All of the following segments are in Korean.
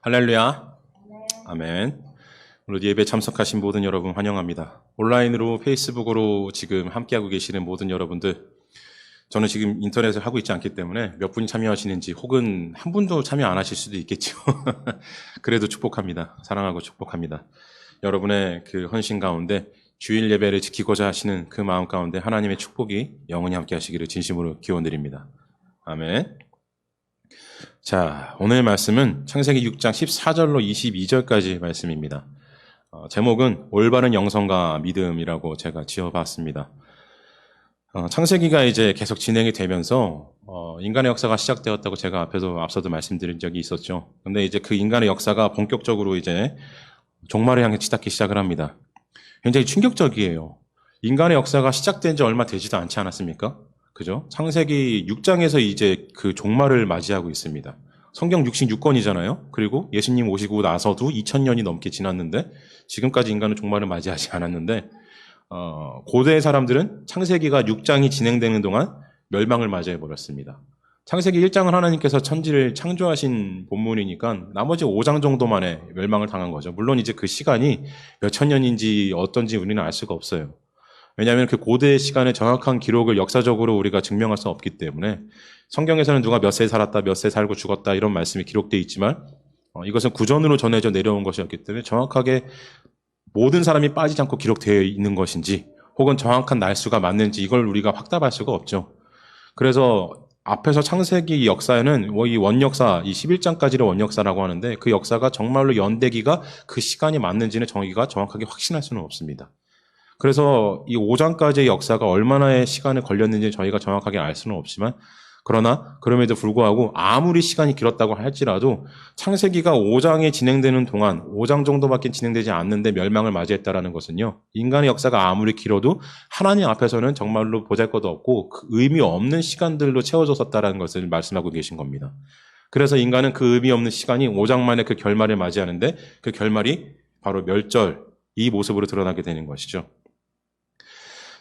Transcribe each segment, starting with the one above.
할렐루야. 아멘. 오늘 예배 참석하신 모든 여러분 환영합니다. 온라인으로 페이스북으로 지금 함께하고 계시는 모든 여러분들, 저는 지금 인터넷을 하고 있지 않기 때문에 몇 분이 참여하시는지 혹은 한 분도 참여 안 하실 수도 있겠죠. 그래도 축복합니다. 사랑하고 축복합니다. 여러분의 그 헌신 가운데 주일 예배를 지키고자 하시는 그 마음 가운데 하나님의 축복이 영원히 함께 하시기를 진심으로 기원드립니다. 아멘. 자, 오늘 말씀은 창세기 6장 14절로 22절까지 말씀입니다. 제목은 올바른 영성과 믿음이라고 제가 지어봤습니다. 창세기가 이제 계속 진행이 되면서 인간의 역사가 시작되었다고 제가 앞서도 말씀드린 적이 있었죠. 근데 이제 그 인간의 역사가 본격적으로 이제 종말을 향해 치닫기 시작을 합니다. 굉장히 충격적이에요. 인간의 역사가 시작된 지 얼마 되지도 않지 않았습니까? 그죠? 창세기 6장에서 이제 그 종말을 맞이하고 있습니다. 성경 66권이잖아요. 그리고 예수님 오시고 나서도 2000년이 넘게 지났는데 지금까지 인간은 종말을 맞이하지 않았는데 고대의 사람들은 창세기가 6장이 진행되는 동안 멸망을 맞이해 버렸습니다. 창세기 1장은 하나님께서 천지를 창조하신 본문이니까 나머지 5장 정도 만에 멸망을 당한 거죠. 물론 이제 그 시간이 몇천 년인지 어떤지 우리는 알 수가 없어요. 왜냐하면 그 고대의 시간의 정확한 기록을 역사적으로 우리가 증명할 수 없기 때문에 성경에서는 누가 몇 세 살았다, 몇 세 살고 죽었다 이런 말씀이 기록되어 있지만 이것은 구전으로 전해져 내려온 것이었기 때문에 정확하게 모든 사람이 빠지지 않고 기록되어 있는 것인지 혹은 정확한 날수가 맞는지 이걸 우리가 확답할 수가 없죠. 그래서 앞에서 창세기 역사에는 이 원역사, 이 11장까지를 원역사라고 하는데 그 역사가 정말로 연대기가 그 시간이 맞는지는 저희가 정확하게 확신할 수는 없습니다. 그래서 이 5장까지의 역사가 얼마나의 시간이 걸렸는지 저희가 정확하게 알 수는 없지만 그러나 그럼에도 불구하고 아무리 시간이 길었다고 할지라도 창세기가 5장에 진행되는 동안 5장 정도밖에 진행되지 않는데 멸망을 맞이했다라는 것은요. 인간의 역사가 아무리 길어도 하나님 앞에서는 정말로 보잘것도 없고 그 의미 없는 시간들로 채워졌었다라는 것을 말씀하고 계신 겁니다. 그래서 인간은 그 의미 없는 시간이 5장 만에 그 결말을 맞이하는데 그 결말이 바로 멸절, 이 모습으로 드러나게 되는 것이죠.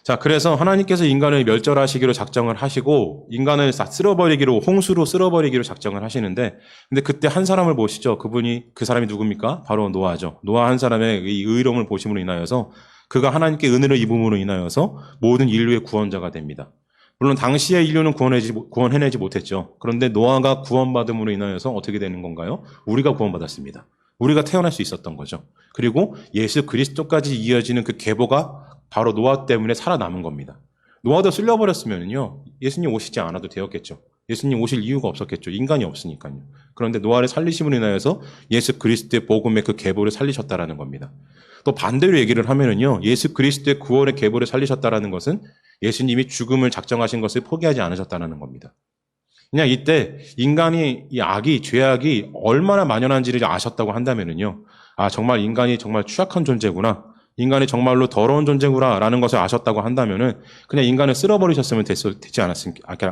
자, 그래서 하나님께서 인간을 멸절하시기로 작정을 하시고 인간을 쓸어버리기로 홍수로 쓸어버리기로 작정을 하시는데 근데 그때 한 사람을 보시죠. 그 사람이 누굽니까? 바로 노아죠. 노아 한 사람의 이 의로움을 보심으로 인하여서 그가 하나님께 은혜를 입음으로 인하여서 모든 인류의 구원자가 됩니다. 물론 당시의 인류는 구원해내지 못했죠. 그런데 노아가 구원받음으로 인하여서 어떻게 되는 건가요? 우리가 구원받았습니다. 우리가 태어날 수 있었던 거죠. 그리고 예수 그리스도까지 이어지는 그 계보가 바로 노아 때문에 살아남은 겁니다. 노아도 쓸려버렸으면요, 예수님 오시지 않아도 되었겠죠. 예수님 오실 이유가 없었겠죠. 인간이 없으니까요. 그런데 노아를 살리심으로 인하여서 예수 그리스도의 복음의 그 계보를 살리셨다라는 겁니다. 또 반대로 얘기를 하면은요, 예수 그리스도의 구원의 계보를 살리셨다라는 것은 예수님이 죽음을 작정하신 것을 포기하지 않으셨다는 겁니다. 그냥 이때 인간이 이 악이 죄악이 얼마나 만연한지를 아셨다고 한다면은요, 정말 인간이 정말 취약한 존재구나. 인간이 정말로 더러운 존재구나라는 것을 아셨다고 한다면은 그냥 인간을 쓸어버리셨으면 되지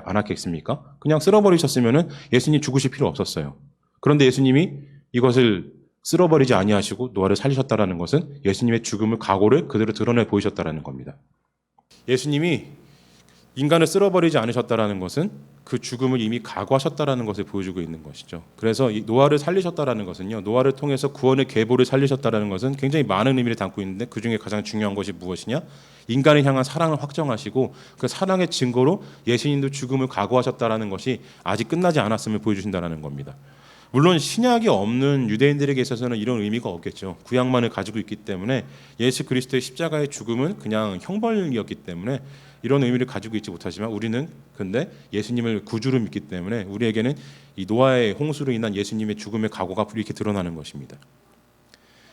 않았겠습니까? 그냥 쓸어버리셨으면은 예수님 죽으실 필요 없었어요. 그런데 예수님이 이것을 쓸어버리지 아니하시고 노아를 살리셨다라는 것은 예수님의 죽음을 각오를 그대로 드러내 보이셨다라는 겁니다. 예수님이 인간을 쓸어버리지 않으셨다라는 것은 그 죽음을 이미 각오하셨다라는 것을 보여주고 있는 것이죠. 그래서 이 노아를 살리셨다라는 것은요, 노아를 통해서 구원의 계보를 살리셨다라는 것은 굉장히 많은 의미를 담고 있는데 그 중에 가장 중요한 것이 무엇이냐? 인간을 향한 사랑을 확정하시고 그 사랑의 증거로 예수님도 죽음을 각오하셨다라는 것이 아직 끝나지 않았음을 보여주신다라는 겁니다. 물론 신약이 없는 유대인들에게 있어서는 이런 의미가 없겠죠. 구약만을 가지고 있기 때문에 예수 그리스도의 십자가의 죽음은 그냥 형벌이었기 때문에 이런 의미를 가지고 있지 못하지만 우리는 근데 예수님을 구주로 믿기 때문에 우리에게는 이 노아의 홍수로 인한 예수님의 죽음의 각오가 이렇게 드러나는 것입니다.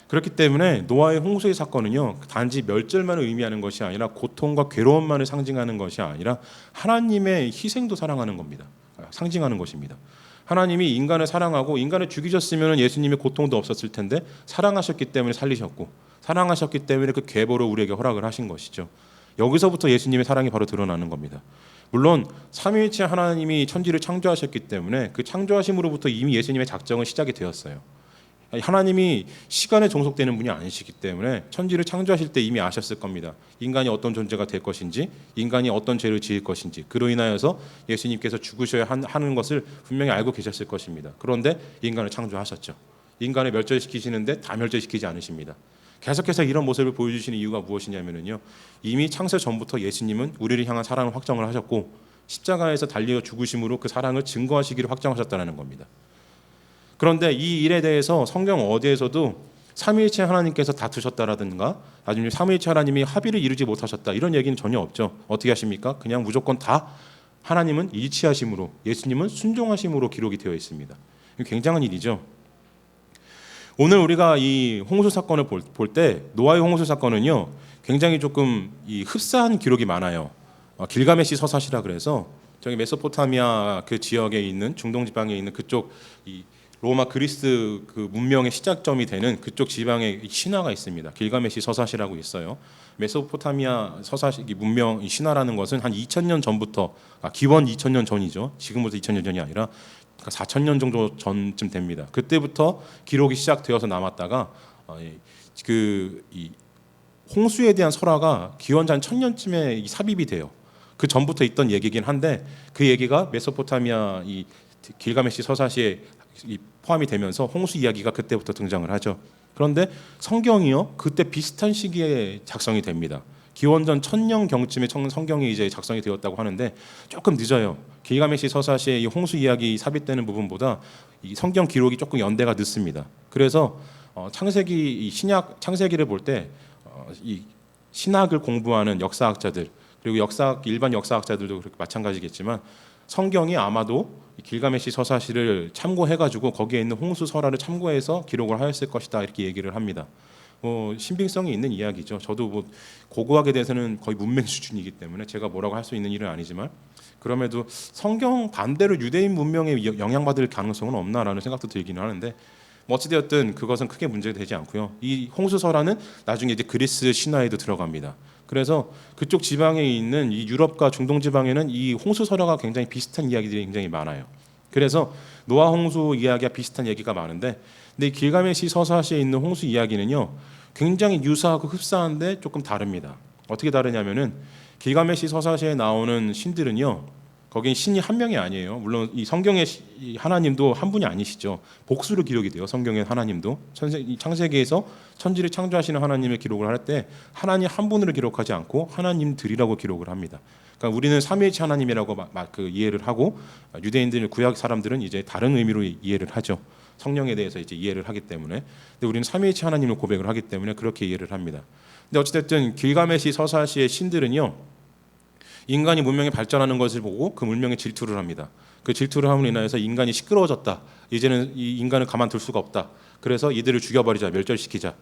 그렇기 때문에 노아의 홍수의 사건은요, 단지 멸절만을 의미하는 것이 아니라 고통과 괴로움만을 상징하는 것이 아니라 하나님의 희생도 사랑하는 겁니다. 상징하는 것입니다. 하나님이 인간을 사랑하고 인간을 죽이셨으면 예수님의 고통도 없었을 텐데 사랑하셨기 때문에 살리셨고 사랑하셨기 때문에 그 계보를 우리에게 허락을 하신 것이죠. 여기서부터 예수님의 사랑이 바로 드러나는 겁니다. 물론 삼위일체 하나님이 천지를 창조하셨기 때문에 그 창조하심으로부터 이미 예수님의 작정은 시작이 되었어요. 하나님이 시간에 종속되는 분이 아니시기 때문에 천지를 창조하실 때 이미 아셨을 겁니다. 인간이 어떤 존재가 될 것인지, 인간이 어떤 죄를 지을 것인지, 그로 인하여서 예수님께서 죽으셔야 하는 것을 분명히 알고 계셨을 것입니다. 그런데 인간을 창조하셨죠. 인간을 멸절시키시는데 다 멸절시키지 않으십니다. 계속해서 이런 모습을 보여주시는 이유가 무엇이냐면요, 이미 창세 전부터 예수님은 우리를 향한 사랑을 확정을 하셨고 십자가에서 달려 죽으심으로 그 사랑을 증거하시기를 확정하셨다는 겁니다. 그런데 이 일에 대해서 성경 어디에서도 삼위일체 하나님께서 다투셨다라든가 나중에 삼위일체 하나님이 합의를 이루지 못하셨다 이런 얘기는 전혀 없죠. 어떻게 하십니까? 그냥 무조건 다 하나님은 일치하심으로, 예수님은 순종하심으로 기록이 되어 있습니다. 굉장한 일이죠. 오늘 우리가 이 홍수 사건을 볼 때 노아의 홍수 사건은요, 굉장히 조금 이 흡사한 기록이 많아요. 길가메시 서사시라 그래서 저기 메소포타미아 그 지역에 있는 중동 지방에 있는 그쪽 이 로마 그리스 그 문명의 시작점이 되는 그쪽 지방에 신화가 있습니다. 길가메시 서사시라고 있어요. 메소포타미아 서사시 문명 이 신화라는 것은 한 2000년 전부터, 기원 2000년 전이죠. 지금부터 2000년 전이 아니라 4000년 정도 전쯤 됩니다. 그때부터 기록이 시작되어서 남았다가 이 홍수에 대한 설화가 기원 한 1000년쯤에 삽입이 돼요. 그 전부터 있던 얘기긴 한데 그 얘기가 메소포타미아 이 길가메시 서사시에 포함이 되면서 홍수 이야기가 그때부터 등장을 하죠. 그런데 성경이요, 그때 비슷한 시기에 작성이 됩니다. 기원전 1000년경쯤에 성경이 이제 작성이 되었다고 하는데 조금 늦어요. 길가메시 서사시의 이 홍수 이야기 삽입되는 부분보다 이 성경 기록이 조금 연대가 늦습니다. 그래서 창세기 신약 창세기를 볼 때 이 신학을 공부하는 역사학자들 그리고 일반 역사학자들도 그렇게 마찬가지겠지만 성경이 아마도 길가메시 서사시를 참고해가지고 거기에 있는 홍수 설화를 참고해서 기록을 하였을 것이다 이렇게 얘기를 합니다. 신빙성이 있는 이야기죠. 저도 고고학에 대해서는 거의 문맹 수준이기 때문에 제가 뭐라고 할 수 있는 일은 아니지만 그럼에도 성경 반대로 유대인 문명에 영향받을 가능성은 없나라는 생각도 들기는 하는데 어찌되었든 그것은 크게 문제가 되지 않고요. 이 홍수 설화는 나중에 이제 그리스 신화에도 들어갑니다. 그래서 그쪽 지방에 있는 이 유럽과 중동 지방에는 이 홍수 설화가 굉장히 비슷한 이야기들이 굉장히 많아요. 그래서 노아 홍수 이야기와 비슷한 얘기가 많은데, 근데 길가메시 서사시에 있는 홍수 이야기는요 굉장히 유사하고 흡사한데 조금 다릅니다. 어떻게 다르냐면은 길가메시 서사시에 나오는 신들은요, 거긴 신이 한 명이 아니에요. 물론 이 성경의 하나님도 한 분이 아니시죠. 복수로 기록이 돼요. 성경의 하나님도 창세기에서 천지를 창조하시는 하나님의 기록을 할 때 하나님 한 분으로 기록하지 않고 하나님들이라고 기록을 합니다. 그러니까 우리는 삼위일체 하나님이라고 이해를 하고 유대인들 구약 사람들은 이제 다른 의미로 이해를 하죠. 성령에 대해서 이제 이해를 하기 때문에. 근데 우리는 삼위일체 하나님을 고백을 하기 때문에 그렇게 이해를 합니다. 근데 어찌됐든 길가메시 서사시의 신들은요, 인간이 문명이 발전하는 것을 보고 그 문명에 질투를 합니다. 그 질투를 함으로 인하여서 인간이 시끄러워졌다. 이제는 이 인간을 가만둘 수가 없다. 그래서 이들을 죽여버리자, 멸절시키자.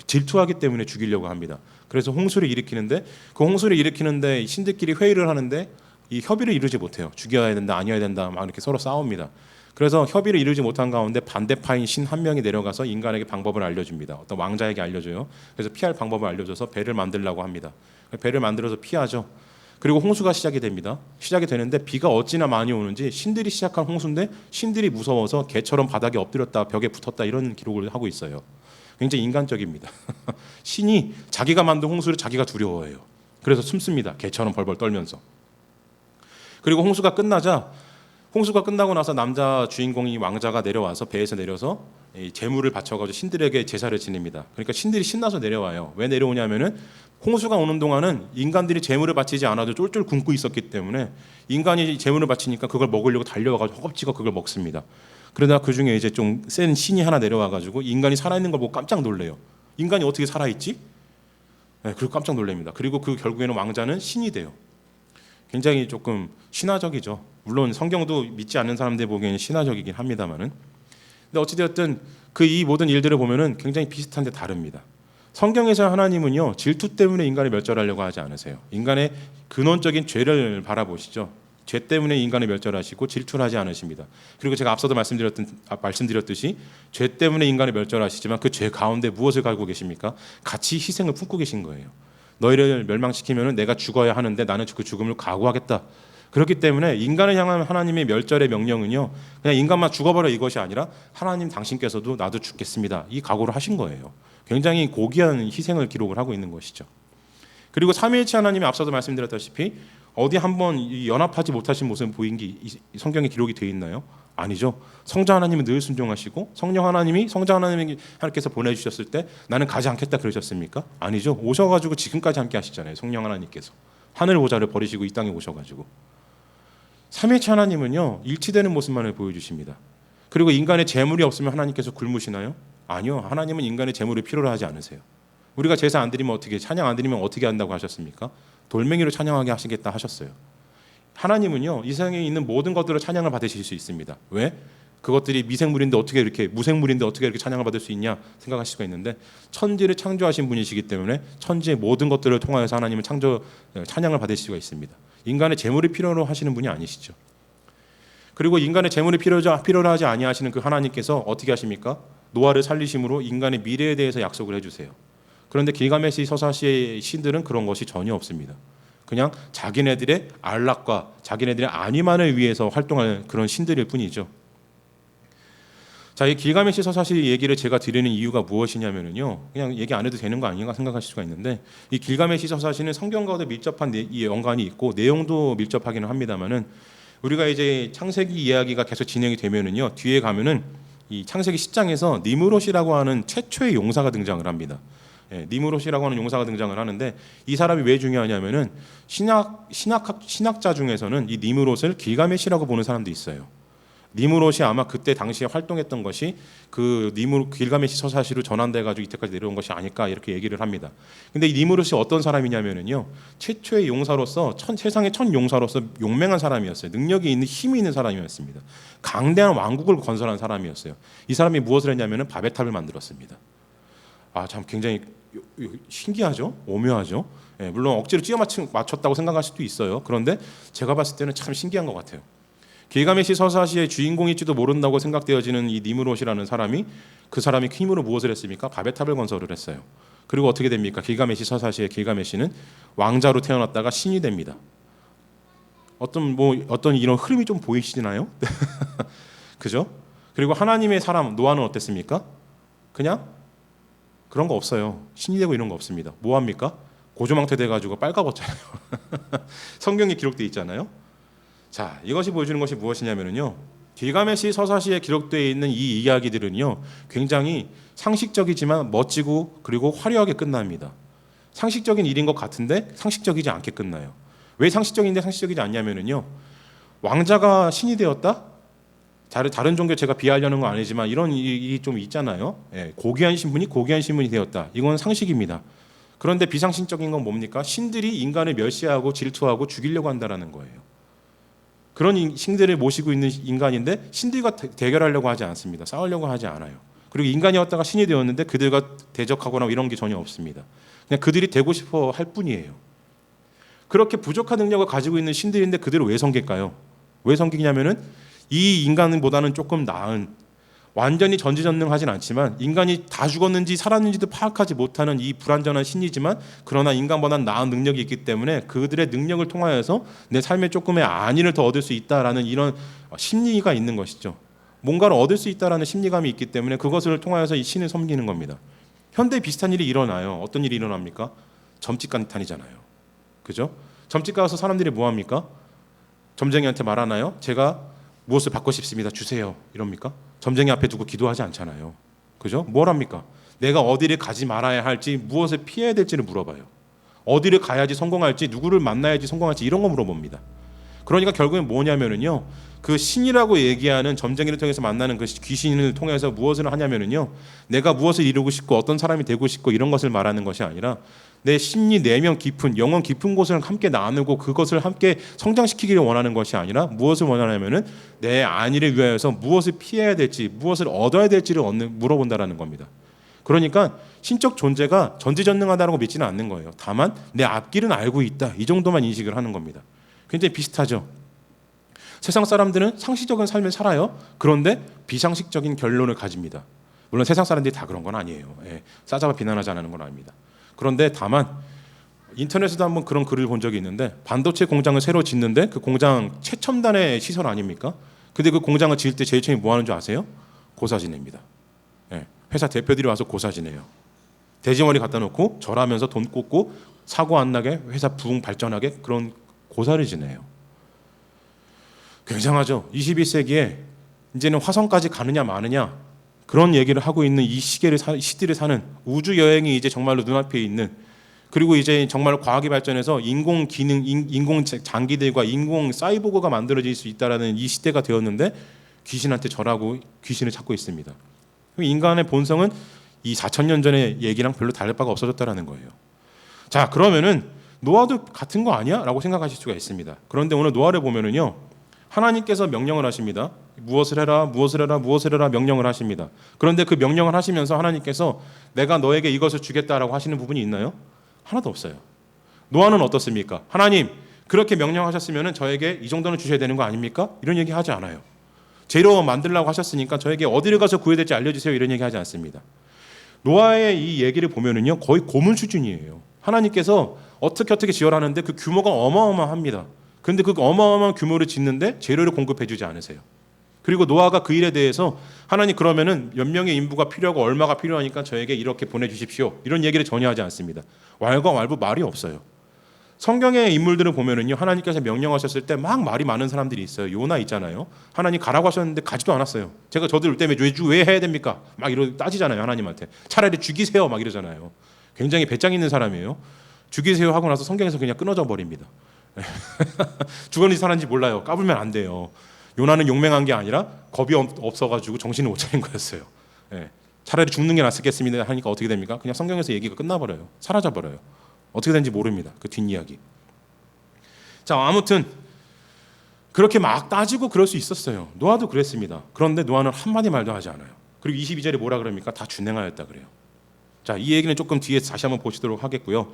질투하기 때문에 죽이려고 합니다. 그래서 홍수를 일으키는데 그 홍수를 일으키는데 신들끼리 회의를 하는데 이 협의를 이루지 못해요. 죽여야 된다, 아니어야 된다, 막 이렇게 서로 싸웁니다. 그래서 협의를 이루지 못한 가운데 반대파인 신 한 명이 내려가서 인간에게 방법을 알려줍니다. 어떤 왕자에게 알려줘요. 그래서 피할 방법을 알려줘서 배를 만들려고 합니다. 배를 만들어서 피하죠. 그리고 홍수가 시작이 됩니다. 시작이 되는데 비가 어찌나 많이 오는지 신들이 시작한 홍수인데 신들이 무서워서 개처럼 바닥에 엎드렸다 벽에 붙었다 이런 기록을 하고 있어요. 굉장히 인간적입니다. 신이 자기가 만든 홍수를 자기가 두려워해요. 그래서 숨습니다. 개처럼 벌벌 떨면서. 그리고 홍수가 끝나고 나서 남자 주인공이 왕자가 내려와서 배에서 내려서 제물을 바쳐가지고 신들에게 제사를 지냅니다. 그러니까 신들이 신나서 내려와요. 왜 내려오냐면은 홍수가 오는 동안은 인간들이 제물을 바치지 않아도 쫄쫄 굶고 있었기 때문에 인간이 제물을 바치니까 그걸 먹으려고 달려와가지고 허겁지겁 그걸 먹습니다. 그러다 그 중에 이제 좀 센 신이 하나 내려와가지고 인간이 살아있는 걸 보고 깜짝 놀래요. 인간이 어떻게 살아있지? 네, 그리고 깜짝 놀랍니다. 그리고 그 결국에는 왕자는 신이 돼요. 굉장히 조금 신화적이죠. 물론 성경도 믿지 않는 사람들 보기에는 신화적이긴 합니다만은. 근데 어찌되었든 그 이 모든 일들을 보면은 굉장히 비슷한데 다릅니다. 성경에서 하나님은요 질투 때문에 인간을 멸절하려고 하지 않으세요. 인간의 근원적인 죄를 바라보시죠. 죄 때문에 인간을 멸절하시고 질투를 하지 않으십니다. 그리고 제가 앞서도 말씀드렸듯이 죄 때문에 인간을 멸절하시지만 그 죄 가운데 무엇을 가지고 계십니까? 같이 희생을 품고 계신 거예요. 너희를 멸망시키면 내가 죽어야 하는데 나는 그 죽음을 각오하겠다. 그렇기 때문에 인간을 향한 하나님의 멸절의 명령은요 그냥 인간만 죽어버려 이것이 아니라 하나님 당신께서도 나도 죽겠습니다. 이 각오를 하신 거예요. 굉장히 고귀한 희생을 기록을 하고 있는 것이죠. 그리고 삼위일체 하나님이 앞서도 말씀드렸다시피 어디 한번 연합하지 못하신 모습을 보인 게 성경에 기록이 되어 있나요? 아니죠. 성자 하나님은 늘 순종하시고 성령 성자 하나님께서 보내주셨을 때 나는 가지 않겠다 그러셨습니까? 아니죠. 오셔가지고 지금까지 함께 하시잖아요. 성령 하나님께서 하늘 보좌를 버리시고 이 땅에 오셔가지고 삼위일체 하나님은요 일치되는 모습만을 보여주십니다. 그리고 인간의 재물이 없으면 하나님께서 굶으시나요? 아니요. 하나님은 인간의 재물이 필요로 하지 않으세요. 우리가 제사 안 드리면 어떻게, 찬양 안 드리면 어떻게 한다고 하셨습니까? 돌멩이로 찬양하게 하시겠다 하셨어요. 하나님은요 이 세상에 있는 모든 것들을 찬양을 받으실 수 있습니다. 왜? 그것들이 미생물인데 어떻게 이렇게 무생물인데 어떻게 이렇게 찬양을 받을 수 있냐 생각하실 수가 있는데 천지를 창조하신 분이시기 때문에 천지의 모든 것들을 통하여서 하나님은 찬양을 받을 수가 있습니다. 인간의 재물이 필요로 하시는 분이 아니시죠. 그리고 인간의 재물이 필요로 하지 아니하시는 그 하나님께서 어떻게 하십니까? 노아를 살리심으로 인간의 미래에 대해서 약속을 해주세요. 그런데 길가메시 서사시의 신들은 그런 것이 전혀 없습니다. 그냥 자기네들의 안락과 자기네들의 안위만을 위해서 활동하는 그런 신들일 뿐이죠. 자, 이 길가메시 서사시 얘기를 제가 드리는 이유가 무엇이냐면요, 그냥 얘기 안 해도 되는 거 아닌가 생각하실 수가 있는데, 이 길가메시 서사시는 성경과도 밀접한 연관이 있고 내용도 밀접하기는 합니다만은, 우리가 이제 창세기 이야기가 계속 진행이 되면은요, 뒤에 가면은 이 창세기 10장에서 니므롯이라고 하는 최초의 용사가 등장을 합니다. 니므롯이라고 하는 용사가 등장을 하는데, 이 사람이 왜 중요하냐면은 신학자 중에서는 이 니므롯을 길가메시라고 보는 사람도 있어요. 니므롯이 아마 그때 당시에 활동했던 것이 그 길가메시 서사시로 전환돼 가지고 이때까지 내려온 것이 아닐까 이렇게 얘기를 합니다. 근데 이 니므롯이 어떤 사람이냐면은요, 최초의 용사로서 세상의 첫 용사로서 용맹한 사람이었어요. 능력이 있는 힘이 있는 사람이었습니다. 강대한 왕국을 건설한 사람이었어요. 이 사람이 무엇을 했냐면은 바벨탑을 만들었습니다. 아, 참 굉장히 신기하죠? 오묘하죠? 물론 억지로 찌어 맞췄다고 생각할 수도 있어요. 그런데 제가 봤을 때는 참 신기한 것 같아요. 길가메시 서사시의 주인공일지도 모른다고 생각되어지는 이 니므롯이라는 사람이, 그 사람이 힘으로 무엇을 했습니까? 바벨탑을 건설을 했어요. 그리고 어떻게 됩니까? 길가메시 서사시의 길가메시는 왕자로 태어났다가 신이 됩니다. 어떤 이런 흐름이 좀 보이시나요? 그죠? 그리고 하나님의 사람 노아는 어땠습니까? 그냥 그런 거 없어요. 신이 되고 이런 거 없습니다. 뭐 합니까? 고조망태 돼가지고 빨가벗잖아요. 성경에 기록되어 있잖아요. 자, 이것이 보여주는 것이 무엇이냐면요, 길가메시 서사시에 기록되어 있는 이 이야기들은요 굉장히 상식적이지만 멋지고 그리고 화려하게 끝납니다. 상식적인 일인 것 같은데 상식적이지 않게 끝나요. 왜 상식적인데 상식적이지 않냐면요, 왕자가 신이 되었다? 다른 종교 제가 비하하려는 건 아니지만 이런 일이 좀 있잖아요. 고귀한 신분이 되었다. 이건 상식입니다. 그런데 비상식적인 건 뭡니까? 신들이 인간을 멸시하고 질투하고 죽이려고 한다는 거예요. 그런 신들을 모시고 있는 인간인데 신들과 대결하려고 하지 않습니다. 싸우려고 하지 않아요. 그리고 인간이었다가 신이 되었는데 그들과 대적하거나 이런 게 전혀 없습니다. 그냥 그들이 되고 싶어 할 뿐이에요. 그렇게 부족한 능력을 가지고 있는 신들인데 그들을 왜 섬길까요? 왜 섬기냐면은 이 인간보다는 조금 나은, 완전히 전지전능하진 않지만 인간이 다 죽었는지 살았는지도 파악하지 못하는 이 불완전한 신이지만, 그러나 인간보다 나은 능력이 있기 때문에 그들의 능력을 통하여서 내 삶에 조금의 안위를 더 얻을 수 있다라는 이런 심리가 있는 것이죠. 뭔가를 얻을 수 있다라는 심리감이 있기 때문에 그것을 통하여서 이 신을 섬기는 겁니다. 현대에 비슷한 일이 일어나요. 어떤 일이 일어납니까? 점집 간탄이잖아요. 그죠? 점집 가서 사람들이 뭐 합니까? 점쟁이한테 말하나요? 제가 무엇을 받고 싶습니다. 주세요. 이럽니까? 점쟁이 앞에 두고 기도하지 않잖아요. 그죠? 뭘 합니까? 내가 어디를 가지 말아야 할지, 무엇을 피해야 될지를 물어봐요. 어디를 가야지 성공할지, 누구를 만나야지 성공할지 이런 거 물어봅니다. 그러니까 결국엔 뭐냐면은요, 그 신이라고 얘기하는 점쟁이를 통해서 만나는 그 귀신을 통해서 무엇을 하냐면은요, 내가 무엇을 이루고 싶고 어떤 사람이 되고 싶고 이런 것을 말하는 것이 아니라 내 심리 내면 깊은 영혼 깊은 곳을 함께 나누고 그것을 함께 성장시키기를 원하는 것이 아니라 무엇을 원하냐면은 내 안위를 위하여서 무엇을 피해야 될지, 무엇을 얻어야 될지를 물어본다라는 겁니다. 그러니까 신적 존재가 전지전능하다고 믿지는 않는 거예요. 다만 내 앞길은 알고 있다, 이 정도만 인식을 하는 겁니다. 굉장히 비슷하죠. 세상 사람들은 상식적인 삶을 살아요. 그런데 비상식적인 결론을 가집니다. 물론 세상 사람들이 다 그런 건 아니에요. 싸잡아 비난하지 않는 건 아닙니다. 그런데 다만 인터넷에도 한번 그런 글을 본 적이 있는데, 반도체 공장을 새로 짓는데 그 공장 최첨단의 시설 아닙니까? 근데 그 공장을 지을 때 제일 처음에 뭐 하는 줄 아세요? 고사 지냅니다. 회사 대표들이 와서 고사 지내요. 돼지머리 갖다 놓고 절하면서 돈 꽂고 사고 안 나게 회사 부흥 발전하게 그런 고사를 지내요. 굉장하죠. 21세기에 이제는 화성까지 가느냐 마느냐 그런 얘기를 하고 있는 이 시대를 사는 우주 여행이 이제 정말로 눈앞에 있는, 그리고 이제 정말 과학이 발전해서 인공 기능, 인공 장기들과 인공 사이보그가 만들어질 수 있다라는 이 시대가 되었는데 귀신한테 절하고 귀신을 찾고 있습니다. 인간의 본성은 이 4,000년 전의 얘기랑 별로 다를 바가 없어졌다라는 거예요. 자, 그러면은 노아도 같은 거 아니야? 라고 생각하실 수가 있습니다. 그런데 오늘 노아를 보면은요, 하나님께서 명령을 하십니다. 무엇을 해라, 무엇을 해라, 무엇을 해라 명령을 하십니다. 그런데 그 명령을 하시면서 하나님께서 내가 너에게 이것을 주겠다라고 하시는 부분이 있나요? 하나도 없어요. 노아는 어떻습니까? 하나님, 그렇게 명령하셨으면 저에게 이 정도는 주셔야 되는 거 아닙니까? 이런 얘기 하지 않아요. 재료 만들라고 하셨으니까 저에게 어디를 가서 구해야 될지 알려주세요. 이런 얘기 하지 않습니다. 노아의 이 얘기를 보면은요, 거의 고문 수준이에요. 하나님께서 어떻게 지어라는데 그 규모가 어마어마합니다. 그런데 그 어마어마한 규모를 짓는데 재료를 공급해 주지 않으세요. 그리고 노아가 그 일에 대해서 하나님 그러면은 몇 명의 인부가 필요하고 얼마가 필요하니까 저에게 이렇게 보내주십시오. 이런 얘기를 전혀 하지 않습니다. 왈가왈부 말이 없어요. 성경의 인물들을 보면은요, 하나님께서 명령하셨을 때 막 말이 많은 사람들이 있어요. 요나 있잖아요. 하나님 가라고 하셨는데 가지도 않았어요. 제가 저들 때문에 왜 해야 됩니까? 막 이러 따지잖아요. 하나님한테 차라리 죽이세요. 막 이러잖아요. 굉장히 배짱 있는 사람이에요. 죽이세요 하고 나서 성경에서 그냥 끊어져 버립니다. 죽었는지 살았는지 몰라요. 까불면 안 돼요. 요나는 용맹한 게 아니라 겁이 없어가지고 정신을 못 차린 거였어요. 예. 차라리 죽는 게 낫겠습니다 하니까 어떻게 됩니까? 그냥 성경에서 얘기가 끝나버려요. 사라져버려요. 어떻게 되는지 모릅니다. 그 뒷이야기. 자, 아무튼 그렇게 막 따지고 그럴 수 있었어요. 노아도 그랬습니다. 그런데 노아는 한마디 말도 하지 않아요. 그리고 22절에 뭐라 그럽니까? 다 준행하였다 그래요. 자, 이 얘기는 조금 뒤에 다시 한번 보시도록 하겠고요.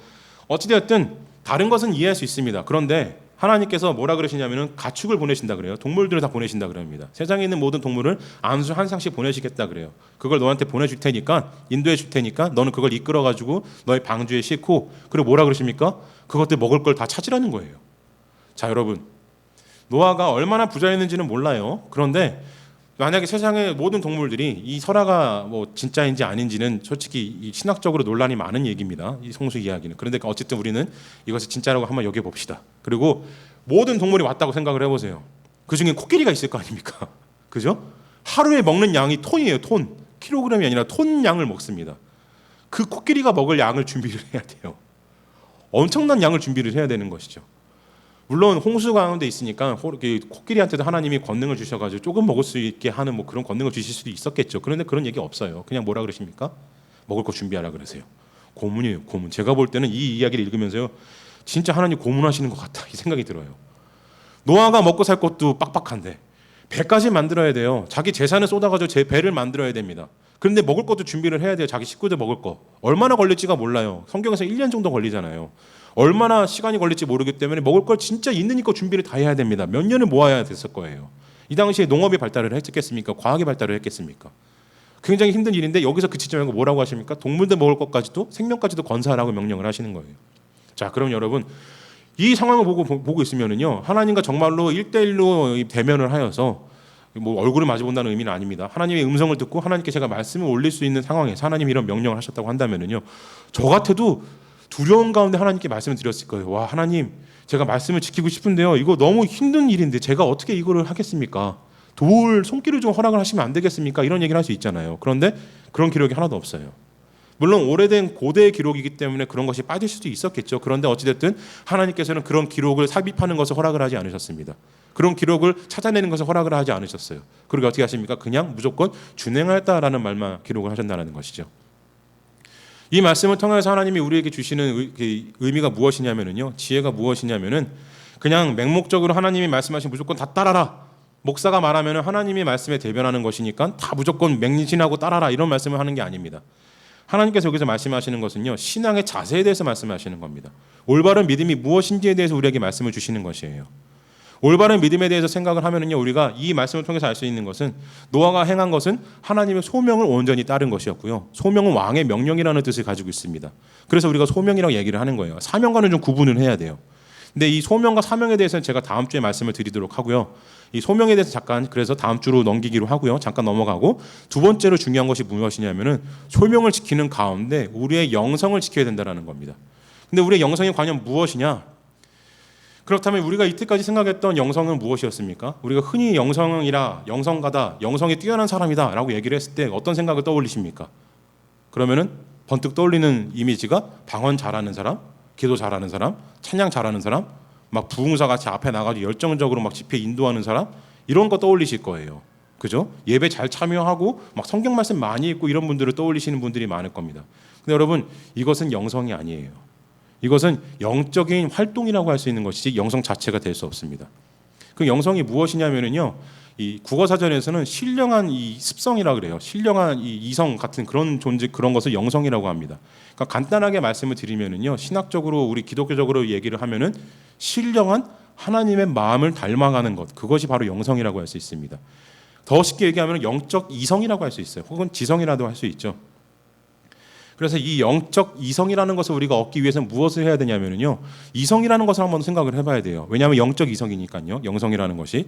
어찌되었든 다른 것은 이해할 수 있습니다. 그런데 하나님께서 뭐라 그러시냐면은 가축을 보내신다 그래요. 동물들을 다 보내신다 그럽니다. 세상에 있는 모든 동물을 안수 한 쌍씩 보내시겠다 그래요. 그걸 너한테 보내줄 테니까, 인도해 줄 테니까 너는 그걸 이끌어 가지고 너의 방주에 싣고, 그리고 뭐라 그러십니까? 그것들 먹을 걸 다 찾으라는 거예요. 자, 여러분, 노아가 얼마나 부자였는지는 몰라요. 그런데 만약에 세상의 모든 동물들이 이 설화가 뭐 진짜인지 아닌지는 솔직히 이 신학적으로 논란이 많은 얘기입니다. 이 성수 이야기는. 그런데 어쨌든 우리는 이것을 진짜라고 한번 여겨봅시다. 그리고 모든 동물이 왔다고 생각을 해보세요. 그중에 코끼리가 있을 거 아닙니까? 그죠? 하루에 먹는 양이 톤이에요. 톤. 킬로그램이 아니라 톤 양을 먹습니다. 그 코끼리가 먹을 양을 준비를 해야 돼요. 엄청난 양을 준비를 해야 되는 것이죠. 물론 홍수 가운데 있으니까 코끼리한테도 하나님이 권능을 주셔가지고 조금 먹을 수 있게 하는 뭐 그런 권능을 주실 수도 있었겠죠. 그런데 그런 얘기 없어요. 그냥 뭐라 그러십니까? 먹을 거 준비하라 그러세요. 고문이에요, 고문. 제가 볼 때는 이 이야기를 읽으면서요, 진짜 하나님 고문하시는 것 같다 이 생각이 들어요. 노아가 먹고 살 것도 빡빡한데 배까지 만들어야 돼요. 자기 재산을 쏟아가지고 제 배를 만들어야 됩니다. 그런데 먹을 것도 준비를 해야 돼요. 자기 식구들 먹을 거. 얼마나 걸릴지가 몰라요. 성경에서 1년 정도 걸리잖아요. 얼마나 시간이 걸릴지 모르기 때문에 먹을 걸 진짜 있는 힘껏 준비를 다 해야 됩니다. 몇 년을 모아야 됐을 거예요. 이 당시에 농업이 발달을 했겠습니까? 과학이 발달을 했겠습니까? 굉장히 힘든 일인데 여기서 그치지 말고 뭐라고 하십니까? 동물들 먹을 것까지도 생명까지도 건사하라고 명령을 하시는 거예요. 자, 그럼 여러분 이 상황을 보고 있으면은요, 하나님과 정말로 1대1로 대면을 하여서 뭐 얼굴을 마주본다는 의미는 아닙니다. 하나님의 음성을 듣고 하나님께 제가 말씀을 올릴 수 있는 상황에서 하나님이 이런 명령을 하셨다고 한다면은요, 저 같아도 두려운 가운데 하나님께 말씀을 드렸을 거예요. 와, 하나님, 제가 말씀을 지키고 싶은데요, 이거 너무 힘든 일인데 제가 어떻게 이거를 하겠습니까? 도울 손길을 좀 허락을 하시면 안 되겠습니까? 이런 얘기를 할 수 있잖아요. 그런데 그런 기록이 하나도 없어요. 물론 오래된 고대의 기록이기 때문에 그런 것이 빠질 수도 있었겠죠. 그런데 어찌됐든 하나님께서는 그런 기록을 삽입하는 것을 허락을 하지 않으셨습니다. 그런 기록을 찾아내는 것을 허락을 하지 않으셨어요. 그리고 어떻게 하십니까? 그냥 무조건 준행하였다라는 말만 기록을 하셨다는 것이죠. 이 말씀을 통해서 하나님이 우리에게 주시는 의미가 무엇이냐면요, 지혜가 무엇이냐면은 그냥 맹목적으로 하나님이 말씀하신 무조건 다 따라라. 목사가 말하면 하나님의 말씀에 대변하는 것이니까 다 무조건 맹신하고 따라라 이런 말씀을 하는 게 아닙니다. 하나님께서 여기서 말씀하시는 것은요, 신앙의 자세에 대해서 말씀하시는 겁니다. 올바른 믿음이 무엇인지에 대해서 우리에게 말씀을 주시는 것이에요. 올바른 믿음에 대해서 생각을 하면은요, 우리가 이 말씀을 통해서 알 수 있는 것은 노아가 행한 것은 하나님의 소명을 온전히 따른 것이었고요. 소명은 왕의 명령이라는 뜻을 가지고 있습니다. 그래서 우리가 소명이라고 얘기를 하는 거예요. 사명과는 좀 구분을 해야 돼요. 근데 이 소명과 사명에 대해서는 제가 다음 주에 말씀을 드리도록 하고요. 이 소명에 대해서 잠깐 그래서 다음 주로 넘기기로 하고요. 잠깐 넘어가고, 두 번째로 중요한 것이 무엇이냐면은 소명을 지키는 가운데 우리의 영성을 지켜야 된다는 겁니다. 근데 우리의 영성이 과연 무엇이냐? 그렇다면 우리가 이때까지 생각했던 영성은 무엇이었습니까? 우리가 흔히 영성이라 영성가다, 영성이 뛰어난 사람이다 라고 얘기를 했을 때 어떤 생각을 떠올리십니까? 그러면은 번뜩 떠올리는 이미지가 방언 잘하는 사람, 기도 잘하는 사람, 찬양 잘하는 사람, 막 부흥사 같이 앞에 나가서 열정적으로 막 집회 인도하는 사람, 이런 거 떠올리실 거예요. 그죠? 예배 잘 참여하고 막 성경 말씀 많이 읽고 이런 분들을 떠올리시는 분들이 많을 겁니다. 근데 여러분, 이것은 영성이 아니에요. 이것은 영적인 활동이라고 할 수 있는 것이지 영성 자체가 될 수 없습니다. 그 영성이 무엇이냐면요, 이 국어사전에서는 신령한 이 습성이라 그래요. 신령한 이 이성 같은 그런 존재, 그런 것을 영성이라고 합니다. 그러니까 간단하게 말씀을 드리면은요, 신학적으로 우리 기독교적으로 얘기를 하면은 신령한 하나님의 마음을 닮아가는 것, 그것이 바로 영성이라고 할 수 있습니다. 더 쉽게 얘기하면 영적 이성이라고 할 수 있어요. 혹은 지성이라도 할 수 있죠. 그래서 이 영적 이성이라는 것을 우리가 얻기 위해서는 무엇을 해야 되냐면요, 이성이라는 것을 한번 생각을 해봐야 돼요. 왜냐하면 영적 이성이니까요. 영성이라는 것이,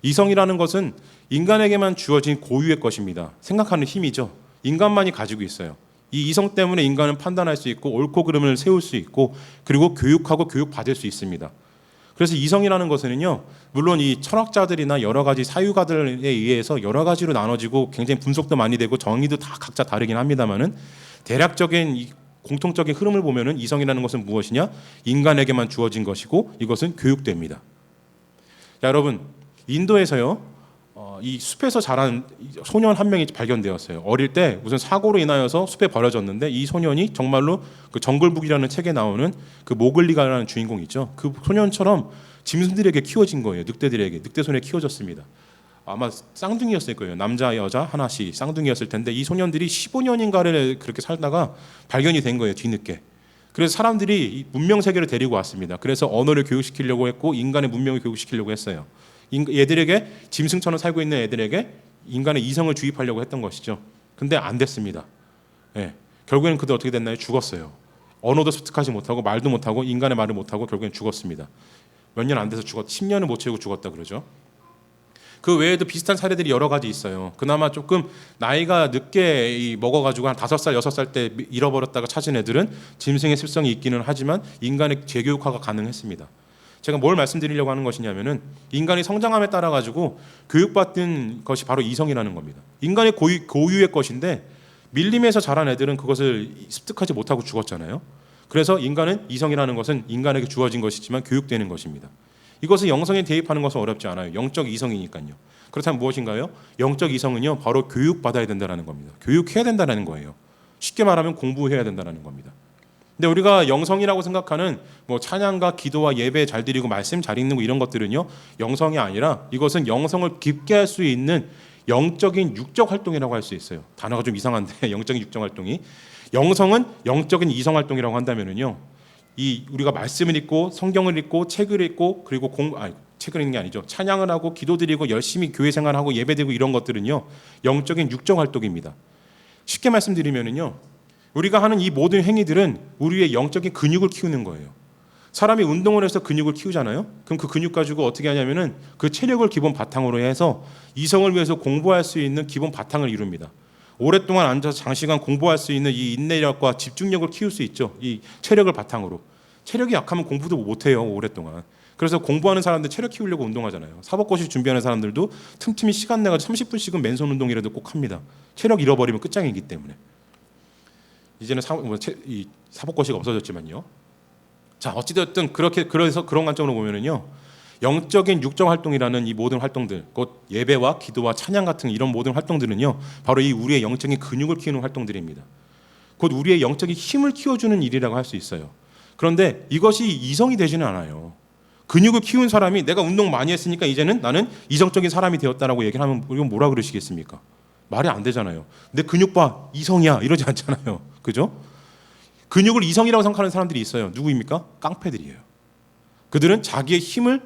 이성이라는 것은 인간에게만 주어진 고유의 것입니다. 생각하는 힘이죠. 인간만이 가지고 있어요. 이 이성 때문에 인간은 판단할 수 있고 옳고 그름을 세울 수 있고, 그리고 교육하고 교육받을 수 있습니다. 그래서 이성이라는 것은요, 물론 이 철학자들이나 여러 가지 사유가들에 의해서 여러 가지로 나눠지고 굉장히 분석도 많이 되고 정의도 다 각자 다르긴 합니다만은, 대략적인 이 공통적인 흐름을 보면은 이성이라는 것은 무엇이냐? 인간에게만 주어진 것이고 이것은 교육됩니다. 자, 여러분, 인도에서요, 이 숲에서 자란 소년 한 명이 발견되었어요. 어릴 때 무슨 사고로 인하여서 숲에 버려졌는데, 이 소년이 정말로 그 정글북이라는 책에 나오는 그 모글리가라는 주인공 있죠. 그 소년처럼 짐승들에게 키워진 거예요. 늑대들에게, 늑대손에 키워졌습니다. 아마 쌍둥이였을 거예요. 남자 여자 하나씩 쌍둥이였을 텐데, 이 소년들이 15년인가를 그렇게 살다가 발견이 된 거예요, 뒤늦게. 그래서 사람들이 이 문명 세계를 데리고 왔습니다. 그래서 언어를 교육시키려고 했고 인간의 문명을 교육시키려고 했어요. 얘들에게, 짐승처럼 살고 있는 애들에게 인간의 이성을 주입하려고 했던 것이죠. 근데 안 됐습니다. 예. 결국에는 그들 어떻게 됐나요? 죽었어요. 언어도 습득하지 못하고 말도 못하고 인간의 말을 못하고 결국엔 죽었습니다. 몇 년 안 돼서 10년을 못 채우고 죽었다 그러죠. 그 외에도 비슷한 사례들이 여러 가지 있어요. 그나마 조금 나이가 늦게 먹어가지고 한 5살, 6살 때 잃어버렸다가 찾은 애들은 짐승의 습성이 있기는 하지만 인간의 재교육화가 가능했습니다. 제가 뭘 말씀드리려고 하는 것이냐면은, 인간이 성장함에 따라 가지고 교육받은 것이 바로 이성이라는 겁니다. 인간의 고유의 것인데 밀림에서 자란 애들은 그것을 습득하지 못하고 죽었잖아요. 그래서 인간은, 이성이라는 것은 인간에게 주어진 것이지만 교육되는 것입니다. 이것은 영성에 대입하는 것은 어렵지 않아요. 영적 이성이니까요. 그렇다면 무엇인가요? 영적 이성은요, 바로 교육받아야 된다는 겁니다. 교육해야 된다는 거예요. 쉽게 말하면 공부해야 된다는 겁니다. 근데 우리가 영성이라고 생각하는 뭐 찬양과 기도와 예배 잘 드리고 말씀 잘 읽는 거, 이런 것들은요, 영성이 아니라 이것은 영성을 깊게 할 수 있는 영적인 육적 활동이라고 할 수 있어요. 단어가 좀 이상한데 영적인 육적 활동이, 영성은 영적인 이성 활동이라고 한다면은요, 이 우리가 말씀을 읽고 성경을 읽고 책을 읽고, 그리고 책을 읽는 게 아니죠. 찬양을 하고 기도 드리고 열심히 교회 생활하고 예배 드리고, 이런 것들은요, 영적인 육적 활동입니다. 쉽게 말씀드리면은요, 우리가 하는 이 모든 행위들은 우리의 영적인 근육을 키우는 거예요. 사람이 운동을 해서 근육을 키우잖아요. 그럼 그 근육 가지고 어떻게 하냐면은 그 체력을 기본 바탕으로 해서 이성을 위해서 공부할 수 있는 기본 바탕을 이룹니다. 오랫동안 앉아서 장시간 공부할 수 있는 이 인내력과 집중력을 키울 수 있죠. 이 체력을 바탕으로. 체력이 약하면 공부도 못해요, 오랫동안. 그래서 공부하는 사람들 체력 키우려고 운동하잖아요. 사법고시 준비하는 사람들도 틈틈이 시간 내가지고 30분씩은 맨손 운동이라도 꼭 합니다. 체력 잃어버리면 끝장이기 때문에. 이제는 사법고시가 없어졌지만요. 자, 어찌됐든 그래서 그런 관점으로 보면은요, 영적인 육적 활동이라는 이 모든 활동들, 곧 예배와 기도와 찬양 같은 이런 모든 활동들은요, 바로 이 우리의 영적인 근육을 키우는 활동들입니다. 곧 우리의 영적인 힘을 키워주는 일이라고 할 수 있어요. 그런데 이것이 이성이 되지는 않아요. 근육을 키운 사람이 내가 운동 많이 했으니까 이제는 나는 이성적인 사람이 되었다라고 얘기를 하면 이건 뭐라 그러시겠습니까? 말이 안 되잖아요. 내 근육 봐, 이성이야, 이러지 않잖아요. 그죠? 근육을 이성이라고 생각하는 사람들이 있어요. 누구입니까? 깡패들이에요. 그들은 자기의 힘을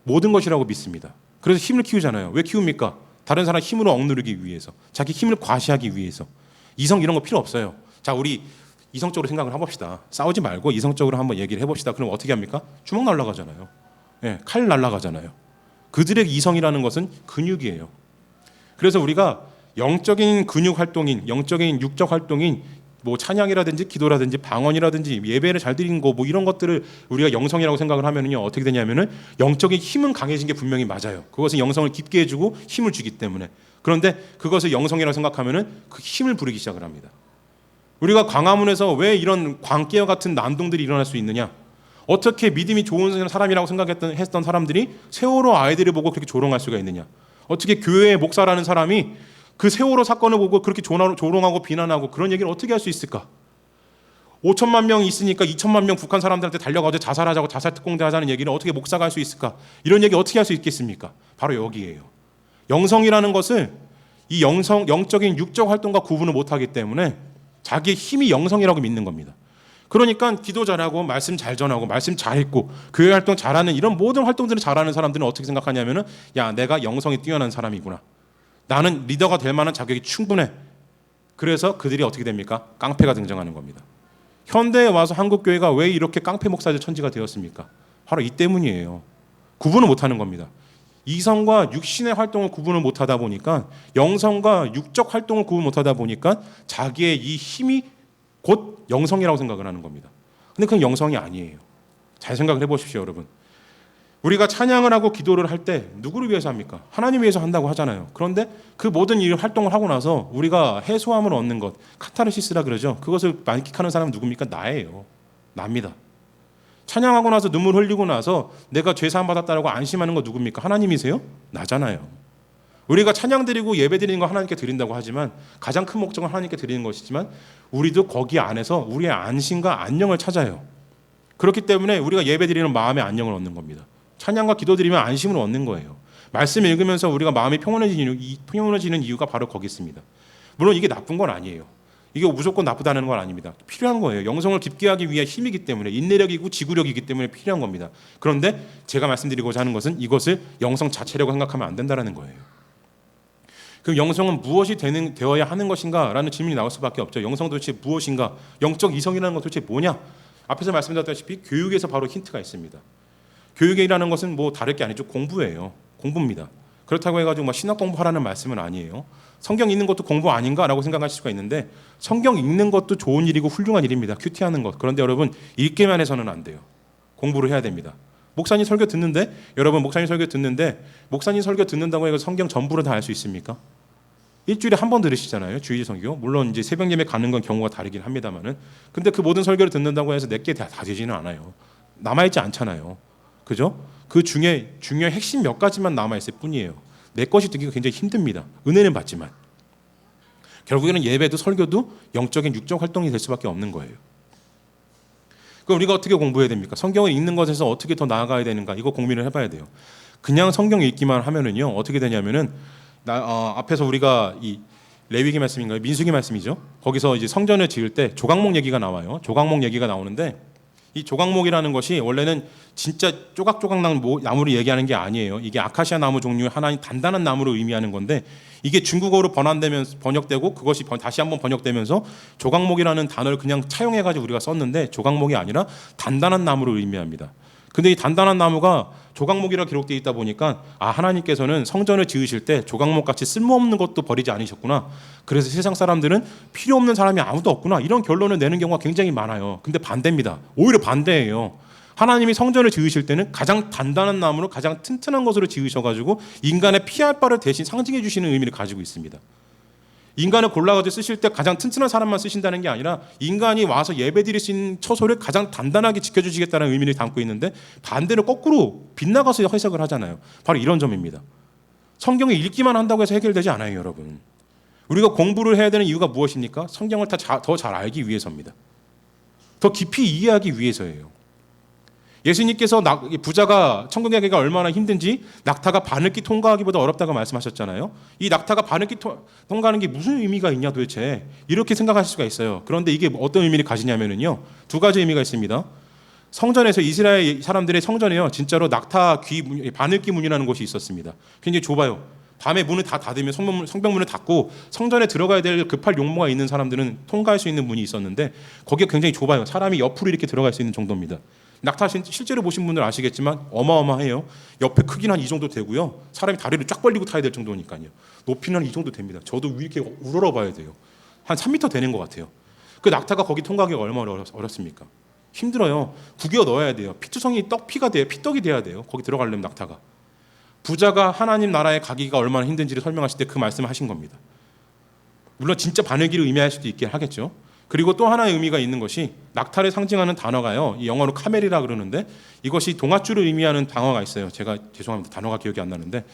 모든 것이라고 믿습니다. 그래서 힘을 키우잖아요. 왜 키웁니까? 다른 사람 힘으로 억누르기 위해서, 자기 힘을 과시하기 위해서. 이성 이런 거 필요 없어요. 자, 우리 이성적으로 생각을 해봅시다. 싸우지 말고 이성적으로 한번 얘기를 해봅시다. 그럼 어떻게 합니까? 주먹 날아가잖아요. 네, 칼 날아가잖아요. 그들의 이성이라는 것은 근육이에요. 그래서 우리가 영적인 근육 활동인, 영적인 육적 활동인 뭐 찬양이라든지 기도라든지 방언이라든지 예배를 잘 드리는 거 뭐 이런 것들을 우리가 영성이라고 생각을 하면은요 어떻게 되냐면은 영적인 힘은 강해진 게 분명히 맞아요. 그것은 영성을 깊게 해주고 힘을 주기 때문에. 그런데 그것을 영성이라고 생각하면은 그 힘을 부리기 시작을 합니다. 우리가 광화문에서 왜 이런 광기와 같은 난동들이 일어날 수 있느냐? 어떻게 믿음이 좋은 사람이라고 생각했던 사람들이 세월호 아이들을 보고 그렇게 조롱할 수가 있느냐? 어떻게 교회의 목사라는 사람이 그 세월호 사건을 보고 그렇게 조롱하고 비난하고 그런 얘기를 어떻게 할 수 있을까? 5천만 명이 있으니까 2천만 명 북한 사람들한테 달려가서 자살하자고 자살 특공대 하자는 얘기를 어떻게 목사가 할 수 있을까? 이런 얘기 어떻게 할 수 있겠습니까? 바로 여기에요. 영성이라는 것을 이 영적인 육적 활동과 구분을 못하기 때문에 자기의 힘이 영성이라고 믿는 겁니다. 그러니까 기도 잘하고 말씀 잘 전하고 말씀 잘 읽고 교회 활동 잘하는 이런 모든 활동들을 잘하는 사람들은 어떻게 생각하냐면은 야 내가 영성이 뛰어난 사람이구나. 나는 리더가 될 만한 자격이 충분해. 그래서 그들이 어떻게 됩니까? 깡패가 등장하는 겁니다. 현대에 와서 한국 교회가 왜 이렇게 깡패 목사들 천지가 되었습니까? 바로 이 때문이에요. 구분을 못하는 겁니다. 이성과 육신의 활동을 구분을 못하다 보니까 영성과 육적 활동을 구분 못하다 보니까 자기의 이 힘이 곧 영성이라고 생각을 하는 겁니다. 근데 그건 영성이 아니에요. 잘 생각을 해보십시오, 여러분. 우리가 찬양을 하고 기도를 할 때 누구를 위해서 합니까? 하나님 위해서 한다고 하잖아요. 그런데 그 모든 일 활동을 하고 나서 우리가 해소함을 얻는 것, 카타르시스라 그러죠. 그것을 만끽하는 사람은 누굽니까? 나예요. 납니다. 찬양하고 나서 눈물 흘리고 나서 내가 죄 사함 받았다라고 안심하는 거 누굽니까? 하나님이세요? 나잖아요. 우리가 찬양 드리고 예배 드리는 거 하나님께 드린다고 하지만 가장 큰 목적은 하나님께 드리는 것이지만 우리도 거기 안에서 우리의 안심과 안녕을 찾아요. 그렇기 때문에 우리가 예배 드리는 마음의 안녕을 얻는 겁니다. 찬양과 기도 드리면 안심을 얻는 거예요. 말씀 읽으면서 우리가 마음이 평온해지는 이유가 바로 거기 있습니다. 물론 이게 나쁜 건 아니에요. 이게 무조건 나쁘다는 건 아닙니다. 필요한 거예요. 영성을 깊게 하기 위해 힘이기 때문에 인내력이고 지구력이기 때문에 필요한 겁니다. 그런데 제가 말씀드리고자 하는 것은 이것을 영성 자체라고 생각하면 안 된다는 거예요. 그럼 영성은 무엇이 되어야 하는 것인가? 라는 질문이 나올 수밖에 없죠. 영성 도대체 무엇인가? 영적 이성이라는 것 도대체 뭐냐? 앞에서 말씀드렸다시피 교육에서 바로 힌트가 있습니다. 교육이라는 것은 뭐 다를 게 아니죠. 공부예요. 공부입니다. 그렇다고 해가지고 신학 공부하라는 말씀은 아니에요. 성경 읽는 것도 공부 아닌가라고 생각하실 수가 있는데 성경 읽는 것도 좋은 일이고 훌륭한 일입니다. 큐티하는 것. 그런데 여러분 읽기만 해서는 안 돼요. 공부를 해야 됩니다. 목사님 설교 듣는데 여러분 목사님 설교 듣는다고 해서 성경 전부를 다 알 수 있습니까? 일주일에 한 번 들으시잖아요. 주일 설교. 물론 이제 새벽 예배 가는 건 경우가 다르긴 합니다만은 근데 그 모든 설교를 듣는다고 해서 내게 다 되지는 않아요. 남아있지 않잖아요. 그죠? 그 중에 중요한 핵심 몇 가지만 남아있을 뿐이에요. 내 것이 되기가 굉장히 힘듭니다. 은혜는 받지만. 결국에는 예배도 설교도 영적인 육적 활동이 될 수밖에 없는 거예요. 그럼 우리가 어떻게 공부해야 됩니까? 성경을 읽는 것에서 어떻게 더 나아가야 되는가? 이거 고민을 해봐야 돼요. 그냥 성경 읽기만 하면은요 어떻게 되냐면은 앞에서 우리가 이 레위기 말씀인가요? 민수기 말씀이죠. 거기서 이제 성전을 지을 때 조각목 얘기가 나와요. 조각목 얘기가 나오는데 이 조각목이라는 것이 원래는 진짜 조각조각 나무를 얘기하는 게 아니에요. 이게 아카시아 나무 종류의 하나의 단단한 나무를 의미하는 건데 이게 중국어로 번역되고 그것이 다시 한번 번역되면서 조각목이라는 단어를 그냥 차용해가지고 우리가 썼는데 조각목이 아니라 단단한 나무를 의미합니다. 근데 이 단단한 나무가 조각목이라 기록되어 있다 보니까 하나님께서는 성전을 지으실 때 조각목같이 쓸모없는 것도 버리지 않으셨구나. 그래서 세상 사람들은 필요 없는 사람이 아무도 없구나. 이런 결론을 내는 경우가 굉장히 많아요. 근데 반대입니다. 오히려 반대예요. 하나님이 성전을 지으실 때는 가장 단단한 나무로 가장 튼튼한 것으로 지으셔가지고 인간의 피할 바를 대신 상징해 주시는 의미를 가지고 있습니다. 인간을 골라가지고 쓰실 때 가장 튼튼한 사람만 쓰신다는 게 아니라 인간이 와서 예배드릴 수 있는 처소를 가장 단단하게 지켜주시겠다는 의미를 담고 있는데 반대로 거꾸로 빗나가서 해석을 하잖아요. 바로 이런 점입니다. 성경을 읽기만 한다고 해서 해결되지 않아요, 여러분. 우리가 공부를 해야 되는 이유가 무엇입니까? 성경을 더 잘 알기 위해서입니다. 더 깊이 이해하기 위해서예요. 예수님께서 부자가 천국에 가기가 얼마나 힘든지 낙타가 바늘길 통과하기보다 어렵다고 말씀하셨잖아요. 이 낙타가 바늘길 통과하는 게 무슨 의미가 있냐 도대체 이렇게 생각하실 수가 있어요. 그런데 이게 어떤 의미를 가지냐면요. 두 가지 의미가 있습니다. 성전에서 이스라엘 사람들의 성전에요. 진짜로 낙타 바늘길 문이라는 곳이 있었습니다. 굉장히 좁아요. 밤에 문을 다 닫으면 성벽문을 닫고 성전에 들어가야 될 급할 용무가 있는 사람들은 통과할 수 있는 문이 있었는데 거기가 굉장히 좁아요. 사람이 옆으로 이렇게 들어갈 수 있는 정도입니다. 낙타 실제로 보신 분들 아시겠지만 어마어마해요. 옆에 크기는 한 이 정도 되고요. 사람이 다리를 쫙 벌리고 타야 될 정도니까요. 높이는 한 이 정도 됩니다. 저도 이렇게 우러러 봐야 돼요. 한 3m 되는 것 같아요. 그 낙타가 거기 통과하기가 얼마나 어렵습니까? 힘들어요. 구겨 넣어야 돼요. 피투성이 피가 돼요. 피떡이 돼야 돼요. 거기 들어가려면 낙타가. 부자가 하나님 나라에 가기가 얼마나 힘든지를 설명하실 때 그 말씀을 하신 겁니다. 물론 진짜 바늘기를 의미할 수도 있긴 하겠죠. 그리고 또 하나의 의미가 있는 것이 낙타를 상징하는 단어가요. 이 영어로 카멜이라 그러는데 이것이 동아줄을 의미하는 단어가 있어요. 제가 죄송합니다. 단어가 기억이 안 나는데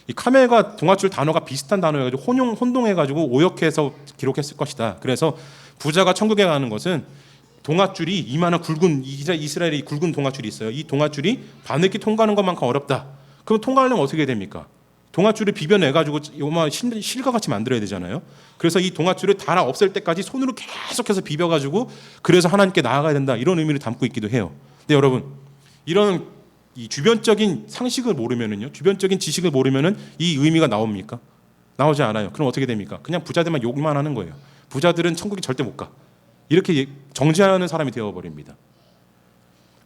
이 카멜과 동아줄 단어가 비슷한 단어여가지고 혼동해가지고 오역해서 기록했을 것이다. 그래서 부자가 천국에 가는 것은 동아줄이 이만한 굵은 이스라엘이 굵은 동아줄이 있어요. 이 동아줄이 바늘기 통과하는 것만큼 어렵다. 그럼 통과하려면 어떻게 됩니까? 동아줄을 비벼내가지고 요마 실과 같이 만들어야 되잖아요. 그래서 이 동아줄을 달아 없앨 때까지 손으로 계속해서 비벼가지고 그래서 하나님께 나아가야 된다. 이런 의미를 담고 있기도 해요. 근데 여러분 이런 이 주변적인 상식을 모르면은요, 주변적인 지식을 모르면은 이 의미가 나옵니까? 나오지 않아요. 그럼 어떻게 됩니까? 그냥 부자들만 욕만 하는 거예요. 부자들은 천국에 절대 못 가. 이렇게 정죄하는 사람이 되어버립니다.